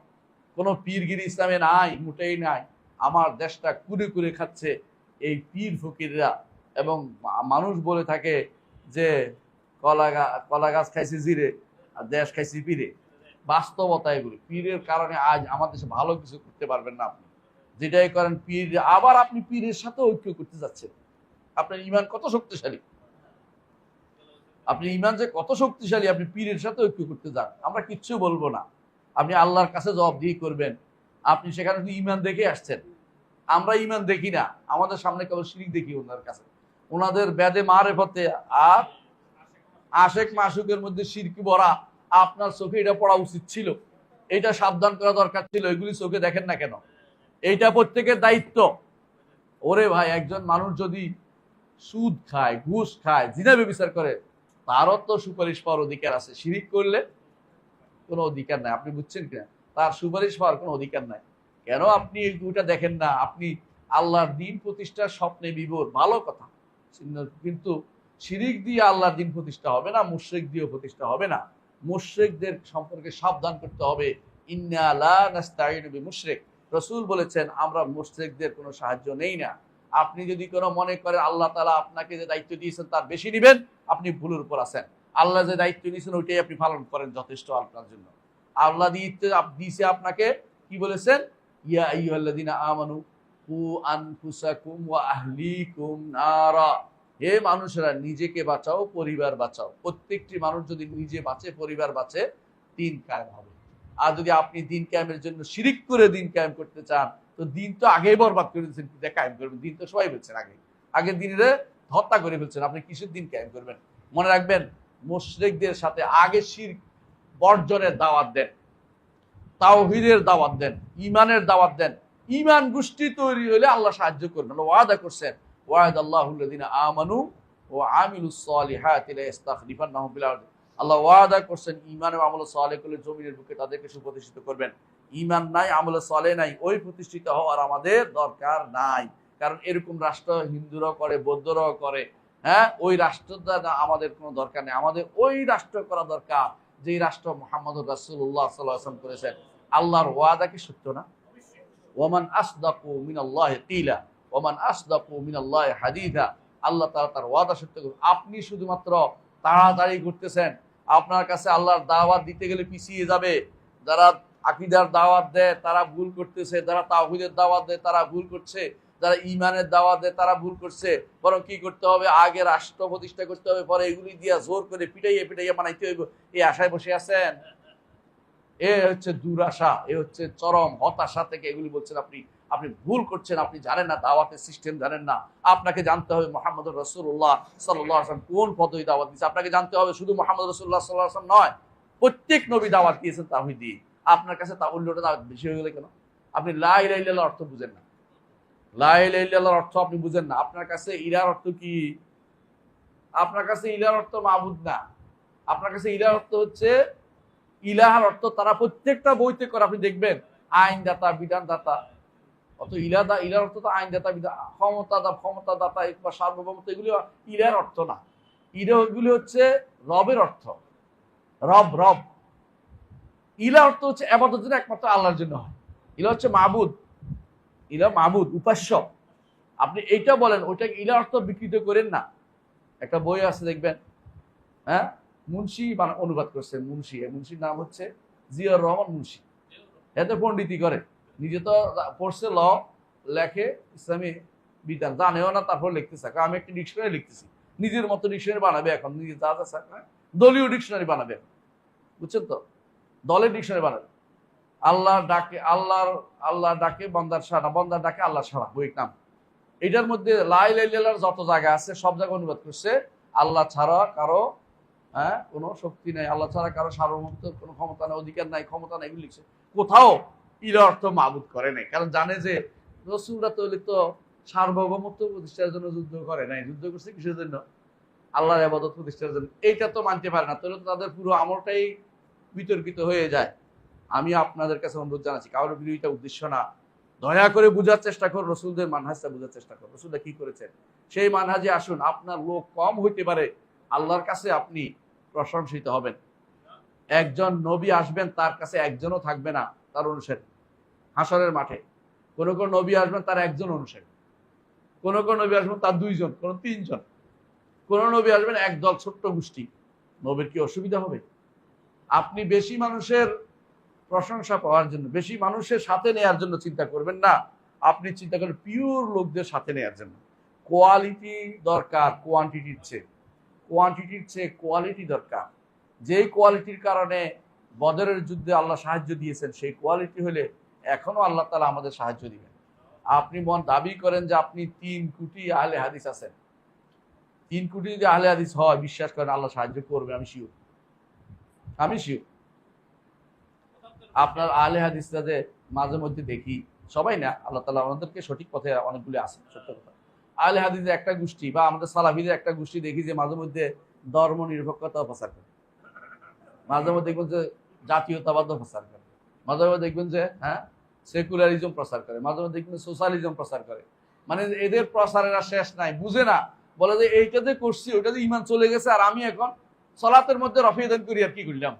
কোনো পীরগিরি ইসলামে নাই, মোটেই নাই। আমার দেশটা কুড়ে কুড়ে খাচ্ছে এই পীর ফকিররা, এবং মানুষ বলে থাকে যে কলা গাছ খাইছে জিরে আর দেশ খাইছে পীরে। বাস্তবতা এগুলি। পীরের কারণে আজ আমাদের দেশে ভালো কিছু করতে পারবেন না আপনি, যেটাই করেন পীর। আবার আপনি পীরের সাথে ঐক্য করতে যাচ্ছেন, আপনার ইমান কত শক্তিশালী, আপনি ইমান যে কত শক্তিশালী, আপনি পীরের সাথে ঐক্য করতে যান, আমরা কিচ্ছু বলবো না, আপনি আল্লাহর কাছে জবাবদিহি করবেন। আপনি সেখানে ইমান দেখে আসছেন, আমরা ইমান দেখি না, আমাদের সামনে কেবল শিরিক দেখি ওনার কাছে, ওনাদের বেদে মারেফতে আর আশেক মাসুকের মধ্যে শিরকি ভরা। আপনার চোখে এটা পড়া উচিত ছিল, এটা সাবধান করা দরকার ছিল, এগুলি চোখে দেখেন না কেন? এইটা প্রত্যেকের দায়িত্ব। ওরে ভাই, একজন মানুষ যদি সুদ খায়, ঘুষ খায়, জিনা ব্যভিচার করে, তারও তো সুপারিশ পাওয়ার অধিকার আছে। শিরিক করলে কোনো অধিকার নাই, আপনি বুঝছেন কিনা? তার সুপারিশ পাওয়ার কোনো অধিকার নাই। কেন আপনি ওইটা দেখেন না? আপনি আল্লাহর দিন প্রতিষ্ঠার স্বপ্নে বিভোর, ভালো কথা, কিন্তু শিরিক দিয়ে আল্লাহর দিন প্রতিষ্ঠা হবে না, মুশরিক দিয়েও প্রতিষ্ঠা হবে না। মুশরিকদের সম্পর্কে সাবধান করতে হবে। ইন্না লা নাস্তাইনু বিমুশরিক, রাসূল বলেছেন আমরা মুশরিকদের কোনো সাহায্য নেই না। আপনি যদি কোনো মনে করেন আল্লাহ তাআলা আপনাকে যে দায়িত্ব দিয়েছেন তার বেশি নেবেন, আপনি ভুলের উপর আছেন। আল্লাহ যে দায়িত্ব দিয়েছেন ওইটাই আপনি পালন করেন, যথেষ্ট আপনার জন্য। আল্লাহ দিয়েছে আপনাকে, কি বলেছেন? ইয়া আইয়ুহাল্লাযীনা আমানু কু আনফুসাকুম ওয়া আহলিকুম নারা, হে মানুষেরা নিজেকে বাঁচাও, পরিবার বাঁচাও। প্রত্যেকটি মানুষ যদি নিজে বাঁচে, পরিবার বাঁচে, দিন কায়েম হবে। আর যদি আপনি দিন কায়েমের জন্য শিরিক করে দিন কায়েম করতে চান, তো দিন তো আগেই বরবাদ করে দিচ্ছেন, কায়েম করবেন? দিন তো সবাই বলছেন আগে দিনে হত্যা করে ফেলছেন, আপনি কিসের দিন কায়েম করবেন? মনে রাখবেন, মুশরিকদের সাথে আগে শিরক বর্জনের দাওয়াত দেন, তাওহীদের দাওয়াত দেন, ইমানের দাওয়াত দেন। ইমান গোষ্ঠী তৈরি হলে আল্লাহ সাহায্য করবেন। ওয়াদা করছেন, ওয়াদাল্লাহুল্লাযীনা আমানু ওয়া আমিলুস সালিহাতি লা ইস্তাখলিফান্নাহুম ফিল আরদি। আল্লাহ ওয়াদা করছেন, ঈমান ও আমল সালেহ করলে জমিনের বুকে তাদেরকে সুপ্রতিষ্ঠিত করবেন। ঈমান নাই, আমল সালেহ নাই, ওই প্রতিষ্ঠিত হওয়ার আমাদের দরকার নাই। কারণ এরকম রাষ্ট্র হিন্দুরাও করে, বৌদ্ধরাও করে। হ্যাঁ, ওই রাষ্ট্রটা আমাদের কোনো দরকার নেই। আমাদের ওই রাষ্ট্র করা দরকার যে রাষ্ট্র মুহাম্মদুর রাসূলুল্লাহ সাল্লাল্লাহু আলাইহি ওয়াসাল্লাম করেছেন। আল্লাহর ওয়াদা কি সত্য না? ওয়ামান আসদাকু মিনাল্লাহি কিলা ওয়ামান আসদাকু মিনাল্লাহি হাদিসা। আল্লাহ তাআলা তার ওয়াদা সত্য করেন। আপনি শুধুমাত্র তাড়াতাড়ি করতেছেন, আপনার কাছে আল্লাহর দাওয়াত দিতে গেলে পিছিয়ে যাবে। যারা আকীদার দাওয়াত দেয় তারা ভুল করতেছে, যারা তাওহীদের দাওয়াত দেয় তারা ভুল করছে, যারা ঈমানের দাওয়াত দেয় তারা ভুল করছে। বরং কি করতে হবে? আগে রাষ্ট্র প্রতিষ্ঠা করতে হবে, পরে এগুলি দিয়া জোর করে পিটাইয়া বানাইতে হইব, এই আশায় বসে আছেন। এ হচ্ছে দুরাশা, এ হচ্ছে চরম হতাশা থেকে এগুলি বলছেন। আপনি ভুল করছেন, আপনি জানেন না, দাওয়াতের সিস্টেম জানেন না। আপনাকে জানতে হবে মুহাম্মদুর রাসূলুল্লাহ সাল্লাল্লাহু আলাইহি ওয়াসাল্লাম কোন পদ্ধতি দাওয়াত দিয়েছে। আপনাকে জানতে হবে শুধু মুহাম্মদ রাসূলুল্লাহ সাল্লাল্লাহু আলাইহি ওয়াসাল্লাম নয়, প্রত্যেক নবী দাওয়াত দিয়েছেন তাওহীদ দিয়ে। আপনার কাছে তাওহীদটা দাওয়াত বেশি হয়ে গেল কেন? আপনি লা ইলাহা ইল্লাল্লাহর অর্থ বুঝেন না, লা ইলাহা ইল্লাল্লাহর অর্থ আপনি বুঝেন না। আপনার কাছে ইলার অর্থ কি? আপনার কাছে ইলার অর্থ মাবুদ না, আপনার কাছে ইলার অর্থ হচ্ছে, ইলাহার অর্থ তারা প্রত্যেকটা বইতে করে, আপনি দেখবেন, আইনদাতা, বিধানদাতা। অত ইলার অর্থ তো আইনদাতা, বিধান, ক্ষমতাদাতা বা সার্বভৌমত্ব, এগুলি ইলার অর্থ না। এগুলি হচ্ছে রবের অর্থ। রব ইলা অর্থ হচ্ছে ইবাদত যেটা একমাত্র আল্লাহর জন্য হয়। ইলা হচ্ছে মাবুদ, ইলা মাবুদ, উপাস্য। আপনি এইটা বলেন, ওইটাকে ইলা অর্থ বিকৃত করেন না। একটা বই আছে দেখবেন, হ্যাঁ, মুন্সি অনুবাদ করছে, মুন্সির নাম হচ্ছে জিয়াউর রহমান মুন্সি। এতে পণ্ডিতি করে, নিজে তো পড়ছে, ল লেখে, ইসলামী বিধান জানেও না, তারপর লিখতেছে। আমি একটা ডিকশনারি লিখতেছি, নিজের মতো ডিকশনারি বানাবে এখন, নিজে যা যা দলীয় ডিকশনারি বানাবে, বুঝছেন তো? দলের ডিকশনারি বানাবে। আল্লাহ ডাকে বান্দার সাড়া, বান্দার ডাকে আল্লাহ সাড়া, বইয়ের নাম। এটার মধ্যে লা ইলাহা ইল্লাল্লাহর যত জায়গা আছে সব জায়গায় অনুবাদ করছে আল্লাহ ছাড়া কারো কোনো শক্তি নাই, আল্লাহ ছাড়া কারো সার্বভৌমত্ব কোনো ক্ষমতা নাই, অধিকার নাই, ক্ষমতা নাই, এগুলো লিখছে। কোথাও ইলা অর্থ মাবুদ করে নাই। কারণ জানে যে রাসূলরা তো সার্বভৌমত্ব প্রতিষ্ঠার জন্য যুদ্ধ করে নাই, যুদ্ধ করছে কিসের জন্য? আল্লাহর ইবাদত প্রতিষ্ঠার জন্য। এইটা তো মানতে পারে না, তাহলে তো তাদের পুরো আমলটাই বিতর্কিত হয়ে যায়। আমি আপনাদের কাছে অনুরোধ জানাচ্ছি, কারোর বিরোধিতা উদ্দেশ্য না, দয়া করে বুঝার চেষ্টা করুন, রসুলদের মানহাজটা বুঝার চেষ্টা করুন, রসুলরা কি করেছেন সেই মানহাজে আসুন। আপনার লোক কম হইতে পারে, আল্লাহর কাছে আপনি প্রশংসিত হবেন। একজন নবী আসবেন, তার কাছে একজনও থাকবে না তার অনুসারী হাসরের মাঠে। কোন কোন নবী আসবেন, তার একজন অনুসারী, কোন কোন নবী আসবেন তার দুইজন, কোন তিনজন, কোন নবী আসবেন একদল, ছোট্ট গোষ্ঠী। নবীর কি অসুবিধা হবে? আপনি বেশি মানুষের প্রশংসা পাওয়ার জন্য, বেশি মানুষের সাথে নেয়ার জন্য চিন্তা করবেন না, আপনি চিন্তা করেন পিওর লোকদের সাথে নেয়ার জন্য। কোয়ালিটি দরকার কোয়ান্টিটির চেয়ে কোয়ালিটি দরকার। যেই কোয়ালিটির কারণে বদরের যুদ্ধে আল্লাহ সাহায্য দিয়েছেন, সেই কোয়ালিটি হলে এখনো আল্লাহ তাআলা আমাদের সাহায্য দিবেন। আপনি দাবি করেন যে আপনি 3 কোটি আহলে হাদিস আছেন, 3 কোটি যদি আহলে হাদিস হয়, বিশ্বাস করেন আল্লাহ সাহায্য করবে। আমি শিওর। আপনার আহলে হাদিসরা যে মাঝে মধ্যে দেখি, সবাই না, আল্লাহ তাআলা আমাদেরকে সঠিক পথে অনেকগুলি আছে, সত্য কথা। আহলে হাদিসের একটা গোষ্ঠী বা আমাদের সালাফিদের একটা গোষ্ঠী দেখি যে মাঝে মধ্যে ধর্ম নিরপেক্ষতা প্রচার করে, মাঝে মধ্যে দেখবেন যে জাতীয়তাবাদ প্রচার করে, মাঝে মধ্যে দেখবেন যে সেকুলারিজম প্রচার করে, মাঝে মধ্যে দেখবেন সোশ্যালিজম প্রচার করে। মানে এদের প্রচারের আর শেষ নাই, বুঝে না, বলে যে এইটাতে করছি ওইটাতে ইমান চলে গেছে, আর আমি এখন সলাতের মধ্যে রফিয়ে দান করি, আর কি করলাম?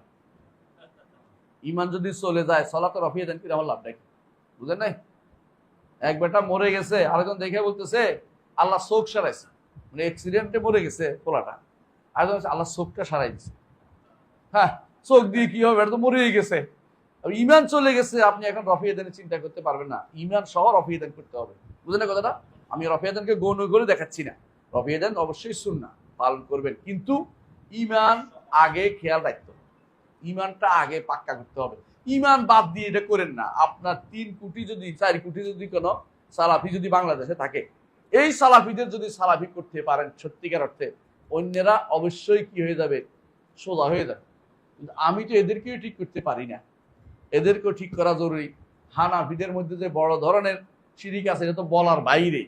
ইমান যদি চলে যায়, সলাতে রফিয়ে দান করি আমার লাভ নাই, বুঝেন নাই? এক বেটা মরে গেছে, আরেকজন দেখে বলতেছে আল্লাহ চোখ সারাইছে, মানে অ্যাক্সিডেন্টে মরে গেছে পোলাটা, আরেকজন আল্লাহ চোখটা সারাই দিছে। হ্যাঁ, চোখ দিয়ে কি হবে, এটা তো মরেই গেছে। ইমান চলে গেছে, আপনি এখন রফিয়ে দানের চিন্তা করতে পারবেন না, ইমান সহ রফিয়ে দান করতে হবে। বুঝলেন না কথাটা? আমি রফিয়ে দানকে গৌণ করে দেখাচ্ছি না, রফিয়ে দান অবশ্যই সুন্নাহ পালন করবেন, কিন্তু ইমান আগে খেয়াল রাখতে হবে, ইমানটা আগে পাক্কা করতে হবে। ইমান বাদ দিয়ে এটা করেন না। আপনার 3 কোটি যদি 4 কোটি যদি কোনো সালাফি যদি বাংলাদেশে থাকে, এই সালাফিদের যদি সালাফি করতে পারেন সত্যিকার অর্থে, অন্যরা অবশ্যই কি হয়ে যাবে, সোজা হয়ে যাবে। কিন্তু আমি তো এদেরকেও ঠিক করতে পারি না, এদেরকেও ঠিক করা জরুরি। হানাফিদের মধ্যে যে বড় ধরনের শিরিক আছে, এটা তো বলার বাইরে।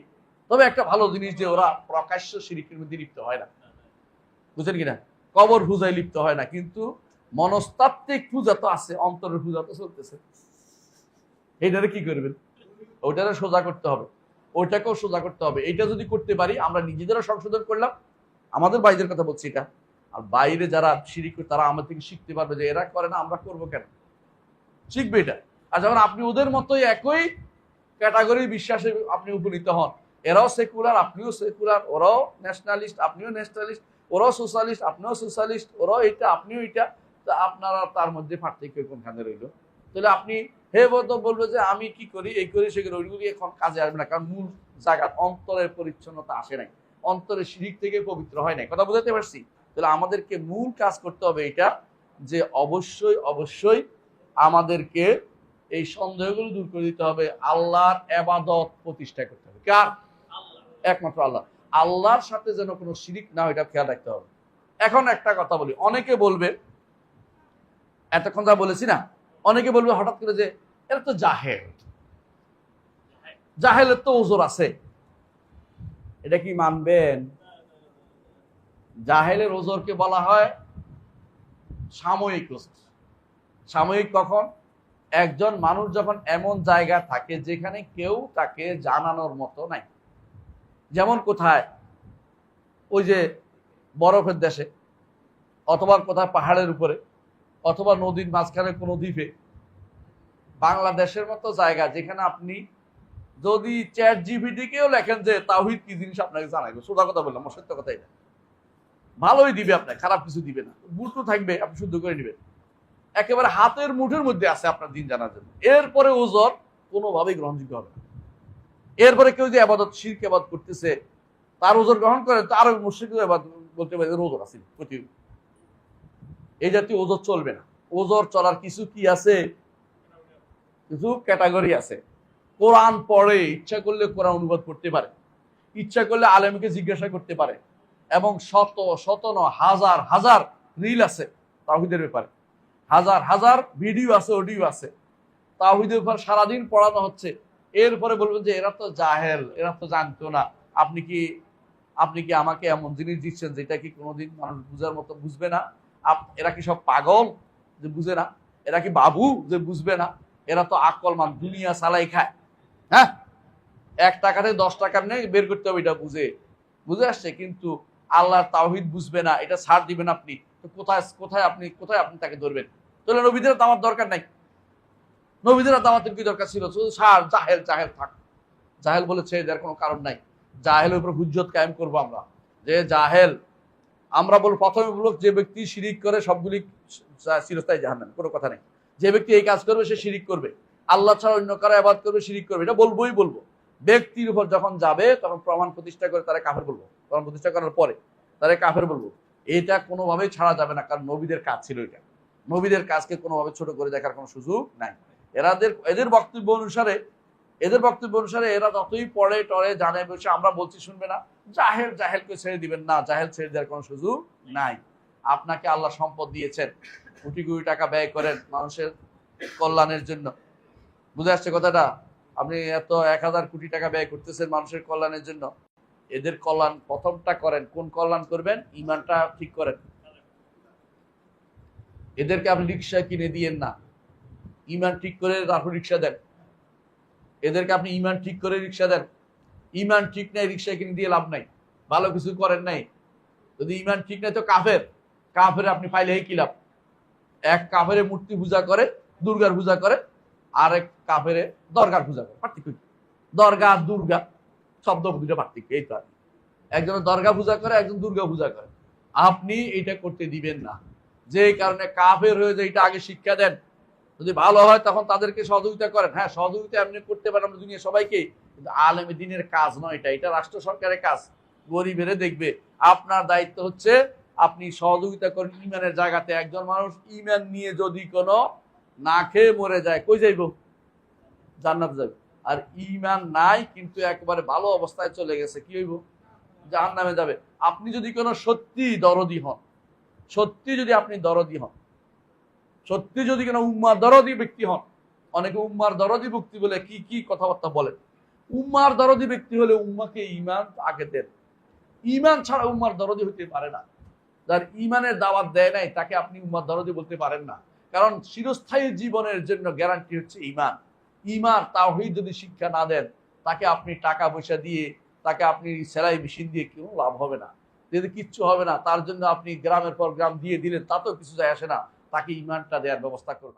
তবে একটা ভালো জিনিস যে ওরা প্রকাশ্য শিরিকের মধ্যে লিপ্ত হয় না, বুঝছেন কিনা? কবর পূজায় লিপ্ত হয় না, কিন্তু মনস্তাত্ত্বিক পূজা তো আছে, অন্তরের পূজা তো চলতেছে। এইটারে কি করবেন? ওইটারে সোজা করতে হবে, ওইটাকেও সোজা করতে হবে। এইটা যদি করতে পারি, আমরা নিজেদেরও সংশোধন করলাম, আমাদের বাইরের কথা বলছি এটা, আর বাইরে যারা শিরিক করে তারা আমাদের থেকে শিখতে পারবে যে এরা করে না, আমরা করবো কেন, শিখবে এটা। আর যখন আপনি ওদের মতোই একই ক্যাটাগরির বিশ্বাসে আপনি উপনীত হন, এরাও সেকুলার আপনিও সেকুলার, ওরাও ন্যাশনালিস্ট আপনিও ন্যাশনালিস্ট, ওরাও সোশ্যালিস্ট আপনিও সোশ্যালিস্ট, ওরাও এটা আপনিও এটা, আপনারা তার মধ্যে পার্থক্য কোনখানে রইল? তাহলে আপনি বলবে যে আমি কি করি, এই করি সে করি, ওইগুলি এখন কাজে আসবে না, কারণ মূল জায়গা অন্তরের পরিচ্ছন্নতা আসে নাই, অন্তরের শিরিক থেকে পবিত্র হয় নাই। কথা বুঝাতে পারছি? তাহলে আমাদেরকে মূল কাজ করতে হবে এটা, যে অবশ্যই অবশ্যই আমাদেরকে এই সন্দেহগুলো দূর করে দিতে হবে, আল্লাহর ইবাদত প্রতিষ্ঠা করতে হবে। কার? একমাত্র আল্লাহ। আল্লাহর সাথে যেন কোনো শিরিক না হয়, এটা খেয়াল রাখতে হবে। এখন একটা কথা বলি, অনেকে বলবে, এতক্ষণ যা বলেছি না, অনেকে বলবে হঠাৎ করে যে এরা তো জাহেল, জাহেলের তো ওজর আছে। এটা কি মানবেন? জাহেলের ওজরকে বলা হয় সাময়িক ওজর। সাময়িক কখন? একজন মানুষ যখন এমন জায়গা থাকে যেখানে কেউ তাকে জানানোর মতো নাই। যেমন কোথায়? ওই যে বরফের দেশে, অথবা কোথায় পাহাড়ের উপরে, অথবা নদীর মাঝখানে কোনো দ্বীপে। বাংলাদেশের মতো জায়গা যেখানে আপনি যদি চ্যাট জিপিটিকেও লেখেন যে তাওহীদ কি জিনিস, আপনাকে জানাইবে। সোজা কথা বললাম, সত্য কথা এটা, ভালোই দিবে, আপনার খারাপ কিছু দিবে না, বুটু থাকবে, আপনি শুদ্ধ করে নেবেন। একেবারে হাতের মুঠের মধ্যে আছে আপনার দিন জানার জন্য। এরপরে ওজর কোনোভাবেই গ্রহণযোগ্য হবে না। এরপরে কেউ যে আবাদত শিরক আবাদত করতেছে, তার ওজর গ্রহণ করে, তো আরো মুশরিক বলতে পারে ওজর আছে, এই জাতীয় ওজর চলবে না। ওজর চলার কিছু কি আছে, কিছু ক্যাটাগরি আছে। কোরআন পড়ে, ইচ্ছা করলে কোরআন অনুবাদ করতে পারে, ইচ্ছা করলে আলেমকে জিজ্ঞাসা করতে পারে, এবং শত শত হাজার হাজার রিল আছে তাওহীদের ব্যাপারে, হাজার হাজার ভিডিও আছে, অডিও আছে তাওহীদের ব্যাপারে, সারাদিন পড়ানো হচ্ছে। এরপরে বলবেন যে এরা তো জাহেল, এরা তো জানতো না। আপনি কি আমাকে এমন জিনিস দিচ্ছেন যেটা কি কোনোদিন মানুষ বুঝার মতো বুঝবে না? এরা কি সব পাগল যে বুঝে না? এরা কি বাবু যে বুঝবে না? এরা তো আকলমান, দুনিয়া চালাই খায়। হ্যাঁ, 1 টাকাতে 10 টাকার নেই বের করতে হবে, এটা বুঝে আসছে, কিন্তু আল্লাহর তাওহীদ বুঝবে না, এটা ছাড় দিবেন আপনি। তো কোথায় আপনি তাকে ধরবেন? তাহলে নবীদের দাওয়াত দরকার নাই। নবীদের দাওয়াতের কি দরকার ছিল? শুধু জাহেল থাক, জাহেল বলে ছেড়ে দেওয়ার কোনো কারণ নাই। জাহেলের উপর হুজ্জত কায়েম করবো আমরা, যে জাহেল। আমরা বলবো, প্রথমে বলবো যে ব্যক্তি শিরিক করে সবগুলি চিরস্থায়ী জাহান্নামে, কোনো কথা নেই। যে ব্যক্তি এই কাজ করবে সে শিরিক করবে, আল্লাহ ছাড়া অন্য কারো ইবাদত করবে, শিরিক করবে, এটা বলবো। ব্যক্তির উপর যখন যাবে তখন প্রমাণ প্রতিষ্ঠা করে তারা কাফের বলবো, প্রমাণ প্রতিষ্ঠা করার পরে তারা কাফের বলবো। এটা কোনোভাবেই ছাড়া যাবে না, কারণ নবীদের কাজ ছিল এটা। নবীদের কাজকে কোনোভাবে ছোট করে দেখার কোনো সুযোগ নাই। এদের বক্তব্য অনুসারে এরা যতই পড়ে টরে জানে বসে আমরা বলছি শুনবে না, জাহেলকে ছেড়ে দিবেন না, জাহেল ছেড়ে দেওয়ার কোনো সুযোগ নাই। আপনাকে আল্লাহ সম্পদ দিয়েছেন, কোটি কোটি টাকা ব্যয় করেন মানুষের কল্যাণের জন্য, বুঝে আসছে কথাটা? আপনি এত 1000 কোটি টাকা ব্যয় করতেছেন মানুষের কল্যাণের জন্য, এদের কল্যাণ প্রথমটা করেন। কোন কল্যাণ করবেন? ইমানটা ঠিক করেন। এদেরকে আপনি রিক্সা কিনে দিয়েন না, ইমান ঠিক করে তারপর রিক্সা দেন। এদেরকে আপনি ইমান ঠিক করে রিক্সা দেন। ইমান ঠিক নাই, রিক্সা কিনে দিয়ে লাভ নাই, ভালো কিছু করেন নাই। যদি ইমান ঠিক নাই তো কাফের আপনি পাইলে কি লাভ? এক কাফের মূর্তি পূজা করে, দুর্গার পূজা করে, আর এক কাফের দরগার পূজা করে। পার্থক্য কি? দরগা দুর্গা শব্দ দুটো পার্থক্য এই তো। একজন দরগা পূজা করে, একজন দুর্গা পূজা করে। আপনি এটা করতে দিবেন না, যে কারণে কাফের হয়ে যায়। এটা আগে শিক্ষা দেন, যদি ভালো হয় তখন তাদেরকে সহযোগিতা করেন। হ্যাঁ, সহযোগিতা এমনি করতে পারেন আমরা দুনিয়া সবাইকে, কিন্তু আলেমে দ্বীনের কাজ নয় এটা রাষ্ট্র সরকারের কাজ। গরিবের দেখবে, আপনার দায়িত্ব হচ্ছে আপনি সহযোগিতা করেন ইমানের জায়গাতে। একজন মানুষ ইমান নিয়ে যদি কোনো না খেয়ে মরে যায়, কই যাইব? জান্নাত যাবে। আর ইমান নাই কিন্তু একবারে ভালো অবস্থায় চলে গেছে, কি হইব? জাহান্নামে যাবে। আপনি যদি কোনো সত্যি দরদি হন, সত্যি যদি আপনি দরদি হন, সত্যি যদি কোনো উম্মার দরদি ব্যক্তি হন, অনেকে উম্মার দরদি ব্যক্তি বলে কি কি কথাবার্তা বলেন। উম্মার দরদি ব্যক্তি হলে উম্মাকে ইমান আগে দেন। ইমান ছাড়া উম্মার দরদি হতে পারে না। যার ইমানের দাওয়াত দেয় নাই তাকে আপনি উম্মার দরদি বলতে পারেন না, কারণ চিরস্থায়ী জীবনের জন্য গ্যারান্টি হচ্ছে ইমান। ইমান তাওহীদ যদি শিক্ষা না দেন, তাকে আপনি টাকা পয়সা দিয়ে, তাকে আপনি সেলাই মেশিন দিয়ে কোনো লাভ হবে না, যদি কিচ্ছু হবে না। তার জন্য আপনি গ্রামের পর গ্রাম দিয়ে দিলেন, তাতেও কিছু যায় আসে না। তাকে ইমানটা দেওয়ার ব্যবস্থা করুন।